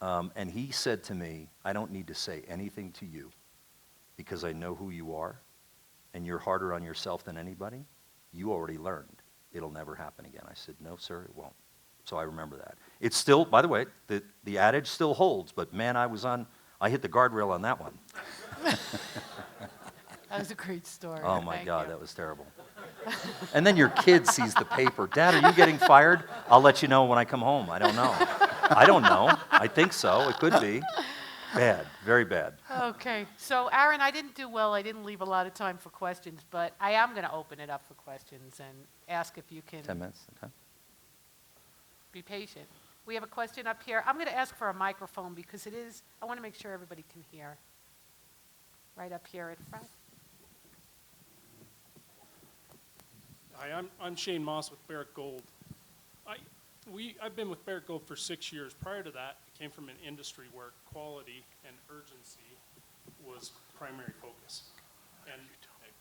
And he said to me, I don't need to say anything to you because I know who you are and you're harder on yourself than anybody. You already learned. It'll never happen again. I said, no, sir, it won't. So I remember that. It's still, by the way, the adage still holds, but man, I hit the guardrail on that one. That was a great story. Oh my Thank God, you. that was terrible. And then your kid sees the paper. Dad, are you getting fired? I'll let you know when I come home. I don't know. I don't know. I think so. It could be. Bad. Very bad. Okay, so Aaron, I didn't do well. I didn't leave a lot of time for questions, but I am going to open it up for questions and ask if you can 10 minutes. Okay. be patient. We have a question up here. I'm going to ask for a microphone because I want to make sure everybody can hear. Right up here at front. Hi, I'm Shane Moss with Barrick Gold. I've been with Barrick Gold for 6 years. Prior to that, I came from an industry where quality and urgency was primary focus. And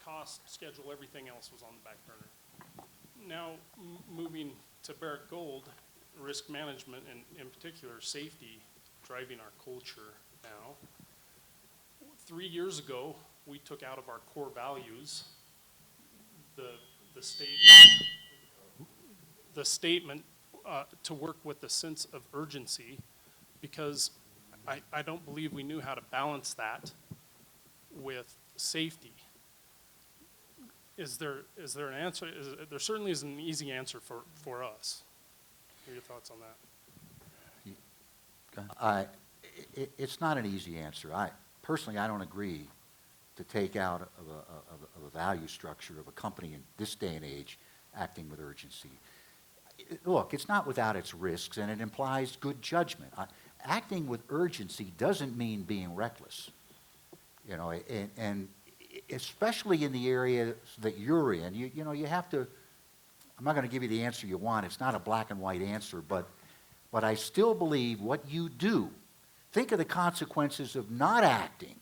cost, schedule, everything else was on the back burner. Now, moving to Barrick Gold, risk management and in particular safety driving our culture now. 3 years ago, we took out of our core values the statement to work with a sense of urgency, because I don't believe we knew how to balance that with safety. Is there an answer? There certainly isn't an easy answer for us. What are your thoughts on that? It's not an easy answer. Personally, I don't agree to take out of a value structure of a company in this day and age acting with urgency. Look, it's not without its risks, and it implies good judgment. acting with urgency doesn't mean being reckless. You know, and especially in the areas that you're in, you know, you have to, I'm not going to give you the answer you want. It's not a black and white answer, but I still believe what you do, think of the consequences of not acting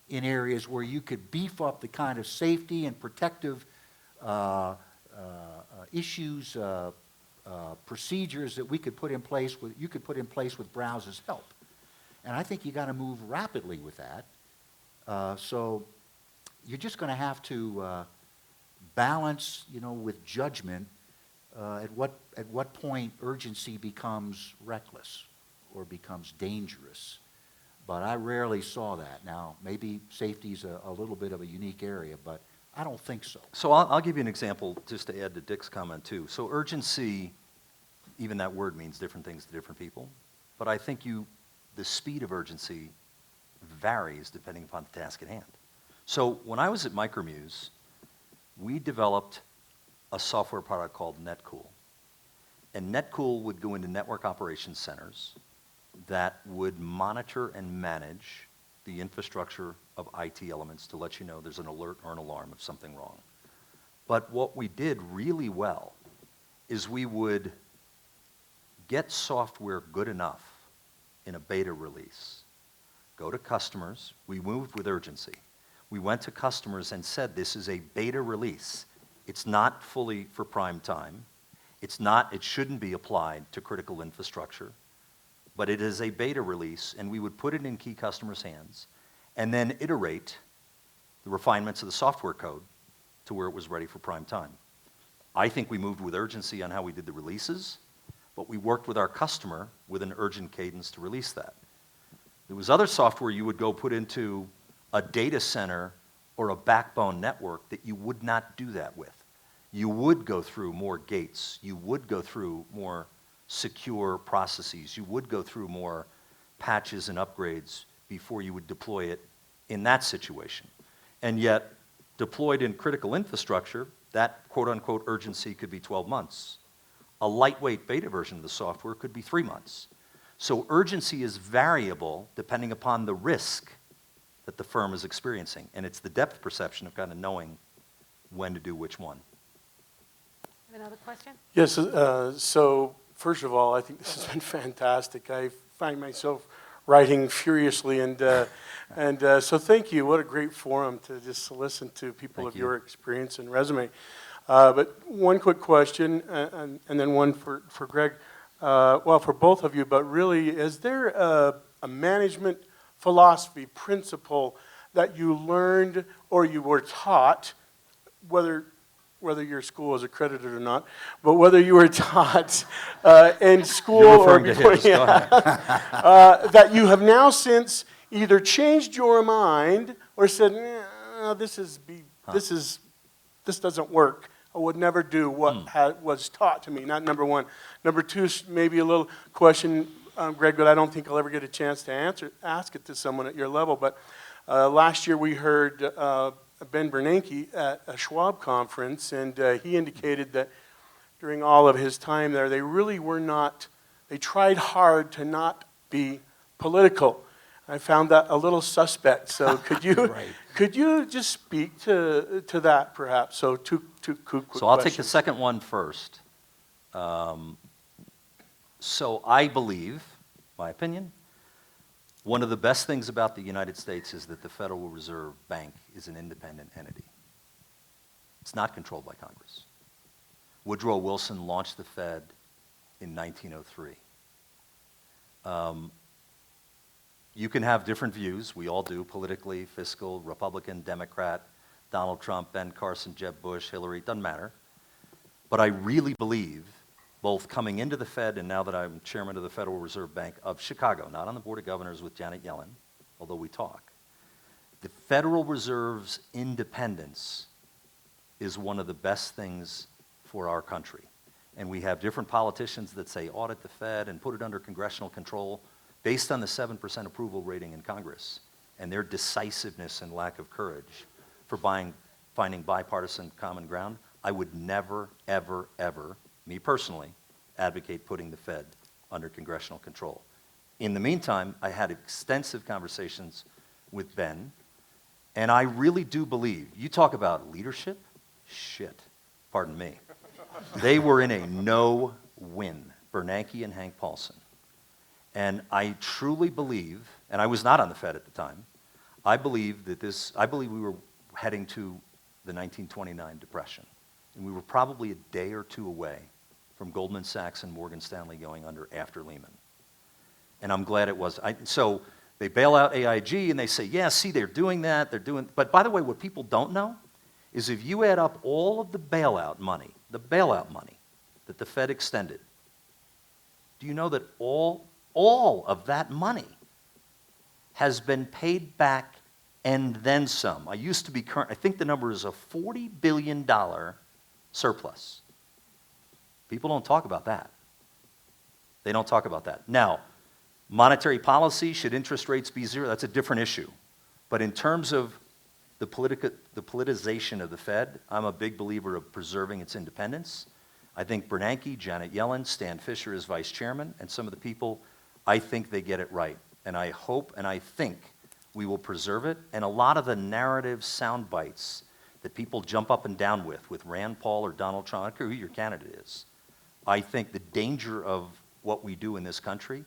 in areas where you could beef up the kind of safety and protective issues, procedures that we could put in place with, you could put in place with BROWZ's help. And I think you got to move rapidly with that. So you're just going to have to balance, you know, with judgment at what point urgency becomes reckless or becomes dangerous. But I rarely saw that. Now, maybe safety's a little bit of a unique area, but I don't think so. So I'll give you an example just to add to Dick's comment too. So urgency, even that word means different things to different people. But I think the speed of urgency varies depending upon the task at hand. So when I was at Micromuse, we developed a software product called Netcool. And Netcool would go into network operations centers that would monitor and manage the infrastructure of IT elements to let you know there's an alert or an alarm of something wrong. But what we did really well is we would get software good enough in a beta release, go to customers, we moved with urgency. We went to customers and said, this is a beta release. It's not fully for prime time. It shouldn't be applied to critical infrastructure, but it is a beta release, and we would put it in key customers' hands and then iterate the refinements of the software code to where it was ready for prime time. I think we moved with urgency on how we did the releases, but we worked with our customer with an urgent cadence to release that. There was other software you would go put into a data center or a backbone network that you would not do that with. You would go through more gates. You would go through more secure processes. You would go through more patches and upgrades before you would deploy it in that situation. And yet, deployed in critical infrastructure, that quote-unquote urgency could be 12 months. A lightweight beta version of the software could be 3 months. So urgency is variable depending upon the risk that the firm is experiencing. And it's the depth perception of kind of knowing when to do which one. Have another question? Yes, so first of all, I think this has been fantastic. I find myself writing furiously, and so thank you. What a great forum to just listen to people of your experience and resume. But one quick question, and then one for Greg. Well, for both of you, but really, is there a management philosophy, principle that you learned or you were taught, whether your school was accredited or not, but whether you were taught in school or before, that you have now since either changed your mind or said, this doesn't work. I would never do what was taught to me. Not number one. Number two, maybe a little question, Greg, but I don't think I'll ever get a chance to ask it to someone at your level. But last year we heard Ben Bernanke at a Schwab conference, and he indicated that during all of his time there, they really were not, they tried hard to not be political. I found that a little suspect. So could you could you just speak to that perhaps? So two quick So I'll questions. take the second one first. So I believe, my opinion, one of the best things about the United States is that the Federal Reserve Bank is an independent entity. It's not controlled by Congress. Woodrow Wilson launched the Fed in 1903. You can have different views, we all do, politically, fiscal, Republican, Democrat, Donald Trump, Ben Carson, Jeb Bush, Hillary, doesn't matter. But I really believe, both coming into the Fed and now that I'm chairman of the Federal Reserve Bank of Chicago, not on the Board of Governors with Janet Yellen, although we talk, the Federal Reserve's independence is one of the best things for our country. And we have different politicians that say audit the Fed and put it under congressional control based on the 7% approval rating in Congress and their decisiveness and lack of courage for finding bipartisan common ground. I would never, ever, ever, me personally, advocate putting the Fed under congressional control. In the meantime, I had extensive conversations with Ben, and I really do believe, you talk about leadership, shit, pardon me. They were in a no-win, Bernanke and Hank Paulson. And I truly believe, and I was not on the Fed at the time, I believe we were heading to the 1929 Depression. And we were probably a day or two away from Goldman Sachs and Morgan Stanley going under after Lehman. And I'm glad it was. So they bail out AIG and they say, yeah, see, they're doing that, but by the way, what people don't know is if you add up all of the bailout money that the Fed extended, do you know that all of that money has been paid back and then some? I used to be current, I think the number is a $40 billion surplus. People don't talk about that. They don't talk about that. Now, monetary policy, should interest rates be zero? That's a different issue. But in terms of the politicization of the Fed, I'm a big believer of preserving its independence. I think Bernanke, Janet Yellen, Stan Fisher as vice chairman, and some of the people, I think they get it right. And I hope and I think we will preserve it. And a lot of the narrative sound bites that people jump up and down with Rand Paul or Donald Trump, I don't care who your candidate is, I think the danger of what we do in this country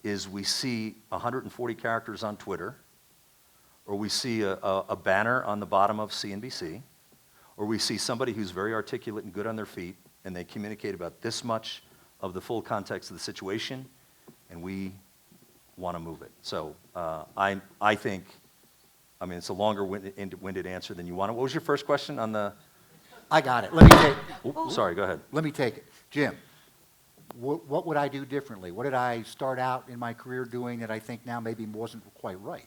is we see 140 characters on Twitter, or we see a banner on the bottom of CNBC, or we see somebody who's very articulate and good on their feet, and they communicate about this much of the full context of the situation, and we want to move it. So I think, I mean, it's a longer winded answer than you wanted. What was your first question on the? I got it. Let me take. Oops, sorry, go ahead. Let me take it. Jim, what would I do differently? What did I start out in my career doing that I think now maybe wasn't quite right?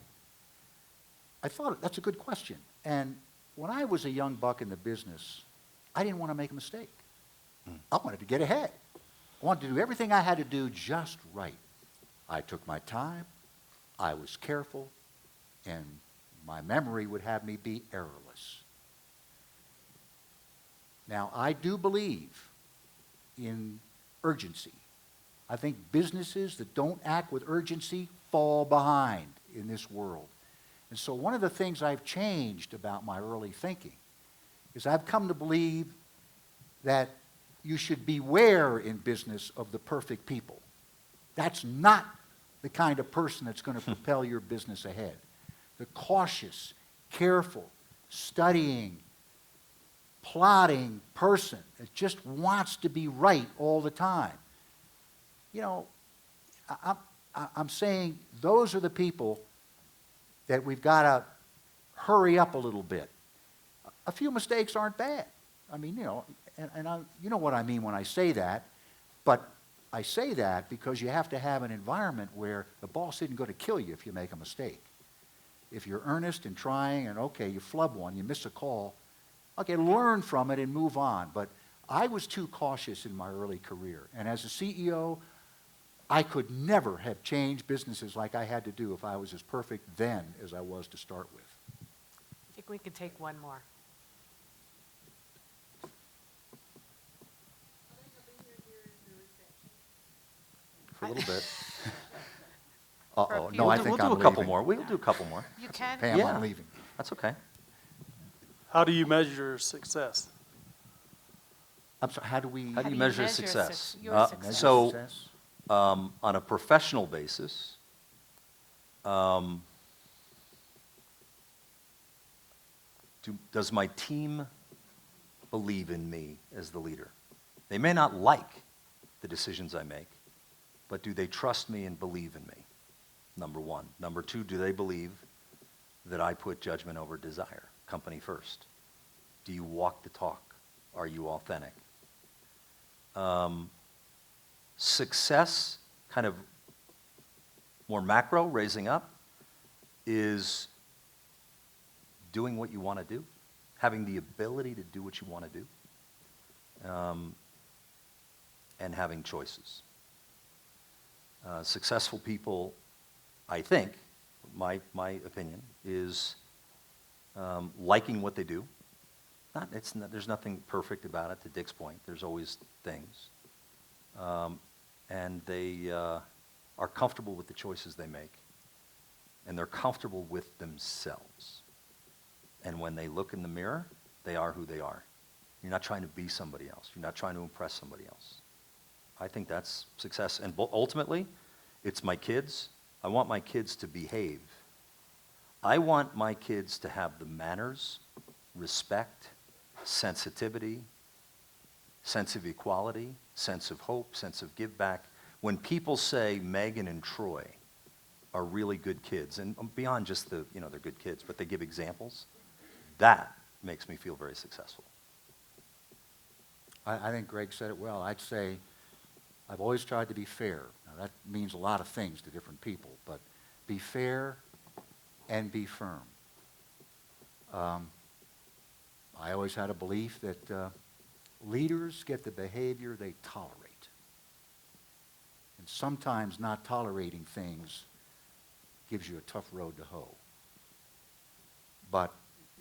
I thought that's a good question. And when I was a young buck in the business, I didn't want to make a mistake. I wanted to get ahead. I wanted to do everything I had to do just right. I took my time, I was careful, and my memory would have me be errorless. Now, I do believe in urgency. I think businesses that don't act with urgency fall behind in this world. And so one of the things I've changed about my early thinking is I've come to believe that you should beware in business of the perfect people. That's not the kind of person that's going to propel your business ahead. The cautious, careful, studying, plotting person that just wants to be right all the time. You know, I'm saying those are the people that we've got to hurry up a little bit. A few mistakes aren't bad. I mean, you know, you know what I mean when I say that, but I say that because you have to have an environment where the boss isn't going to kill you if you make a mistake. If you're earnest and trying and, okay, you flub one, you miss a call, okay, learn from it and move on. But I was too cautious in my early career. And as a CEO, I could never have changed businesses like I had to do if I was as perfect then as I was to start with. I think we could take one more. For a little bit. Uh-oh, few- no, I We'll think do I'm a couple leaving. more. We'll do a couple more. You can. Pam, Yeah. I'm leaving. That's okay. How do you measure success? I'm sorry, how do we How do you measure success? Your Uh, success? measure so- success? On a professional basis, does my team believe in me as the leader? They may not like the decisions I make, but do they trust me and believe in me? Number one. Number two, do they believe that I put judgment over desire? Company first. Do you walk the talk? Are you authentic? Success, kind of more macro, raising up, is doing what you want to do, having the ability to do what you want to do, and having choices. Successful people, I think, my opinion, is liking what they do. There's nothing perfect about it, to Dick's point. There's always things. And they are comfortable with the choices they make, and they're comfortable with themselves. And when they look in the mirror, they are who they are. You're not trying to be somebody else. You're not trying to impress somebody else. I think that's success. And ultimately, it's my kids. I want my kids to behave. I want my kids to have the manners, respect, sensitivity, sense of equality, sense of hope, sense of give back. When people say Megan and Troy are really good kids, and beyond just they're good kids, but they give examples, that makes me feel very successful. I think Greg said it well. I'd say I've always tried to be fair. Now, that means a lot of things to different people, but be fair and be firm. I always had a belief that leaders get the behavior they tolerate. And sometimes not tolerating things gives you a tough road to hoe. But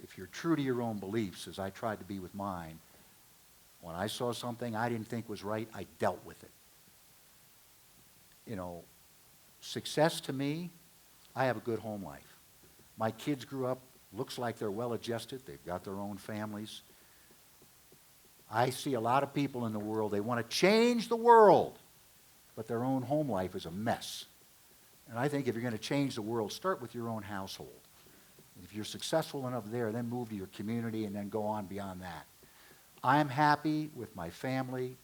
if you're true to your own beliefs, as I tried to be with mine, when I saw something I didn't think was right, I dealt with it. Success to me, I have a good home life. My kids grew up, looks like they're well-adjusted. They've got their own families. I see a lot of people in the world, they want to change the world, but their own home life is a mess. And I think if you're going to change the world, start with your own household. If you're successful enough there, then move to your community and then go on beyond that. I'm happy with my family,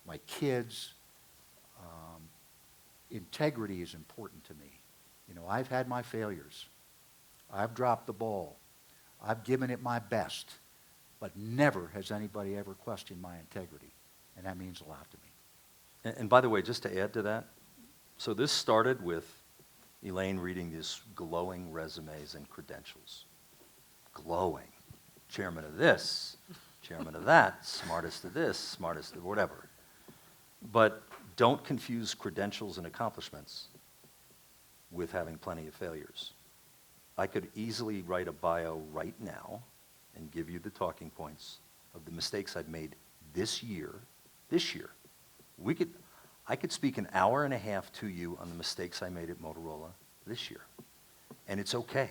my kids. Integrity is important to me. I've had my failures. I've dropped the ball. I've given it my best. But never has anybody ever questioned my integrity. And that means a lot to me. And by the way, just to add to that, so this started with Elaine reading these glowing resumes and credentials. Glowing. Chairman of this, chairman of that, smartest of this, smartest of whatever. But don't confuse credentials and accomplishments with having plenty of failures. I could easily write a bio right now and give you the talking points of the mistakes I've made this year. I could speak an hour and a half to you on the mistakes I made at Motorola this year. And it's okay.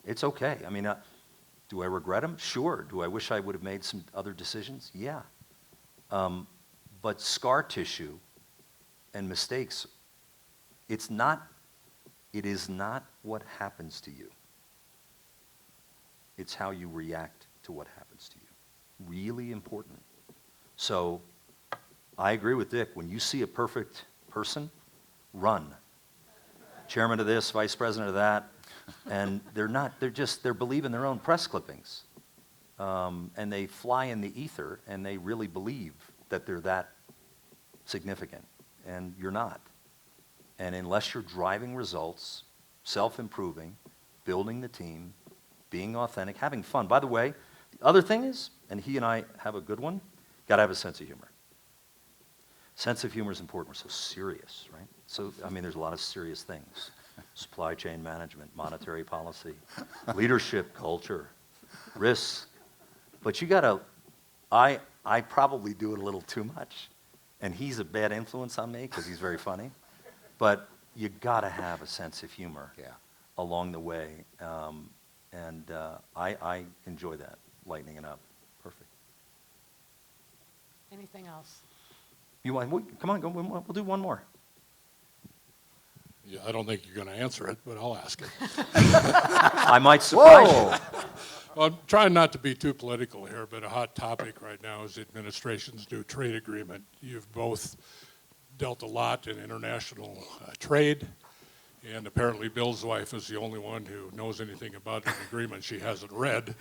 It's okay. I mean, do I regret them? Sure. Do I wish I would have made some other decisions? Yeah. But scar tissue and mistakes, it is not what happens to you. It's how you react to what happens to you. Really important. So I agree with Dick. When you see a perfect person, run. Chairman of this, vice president of that. And they're believing their own press clippings. And they fly in the ether and they really believe that they're that significant. And you're not. And unless you're driving results, self-improving, building the team, being authentic, having fun. By the way, the other thing is, and he and I have a good one, got to have a sense of humor. Sense of humor is important. We're so serious, right? So, there's a lot of serious things. Supply chain management, monetary policy, leadership, culture, risks. But you got to, I probably do it a little too much. And he's a bad influence on me because he's very funny. But you got to have a sense of humor along the way. I enjoy that, lightening it up. Perfect. Anything else? You want? Come on, go. We'll do one more. Yeah, I don't think you're going to answer it, but I'll ask it. I might surprise you. Well, I'm trying not to be too political here, but a hot topic right now is the administration's new trade agreement. You've both dealt a lot in international trade, and apparently Bill's wife is the only one who knows anything about an agreement she hasn't read.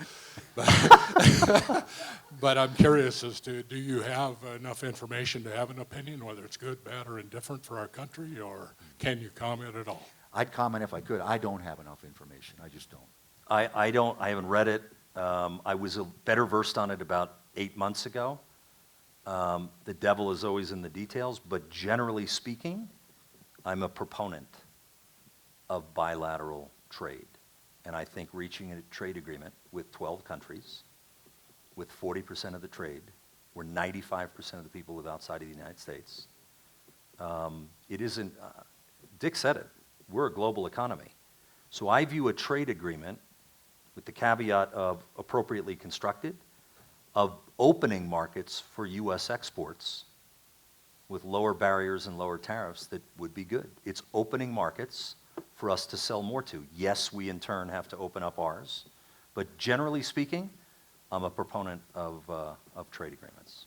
But I'm curious as to, do you have enough information to have an opinion, whether it's good, bad, or indifferent for our country, or can you comment at all? I'd comment if I could. I don't have enough information. I just don't. I haven't read it. I was better versed on it about 8 months ago. The devil is always in the details, but generally speaking, I'm a proponent of bilateral trade. And I think reaching a trade agreement with 12 countries, with 40% of the trade, where 95% of the people live outside of the United States, It isn't, Dick said it, we're a global economy. So I view a trade agreement with the caveat of appropriately constructed, of opening markets for U.S. exports with lower barriers and lower tariffs that would be good. It's opening markets for us to sell more to. Yes, we in turn have to open up ours, but generally speaking, I'm a proponent of trade agreements.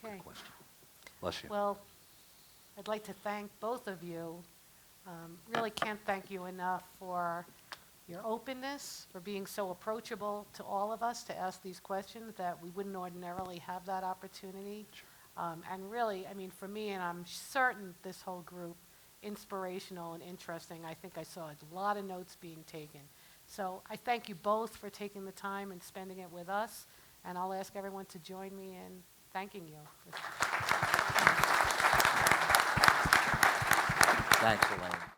Okay. Question. Bless you. Well, I'd like to thank both of you. Really can't thank you enough for your openness, for being so approachable to all of us to ask these questions that we wouldn't ordinarily have that opportunity. And really, I mean, for me, and I'm certain this whole group, inspirational and interesting. I think I saw a lot of notes being taken. So I thank you both for taking the time and spending it with us. And I'll ask everyone to join me in thanking you. Thanks, Elaine.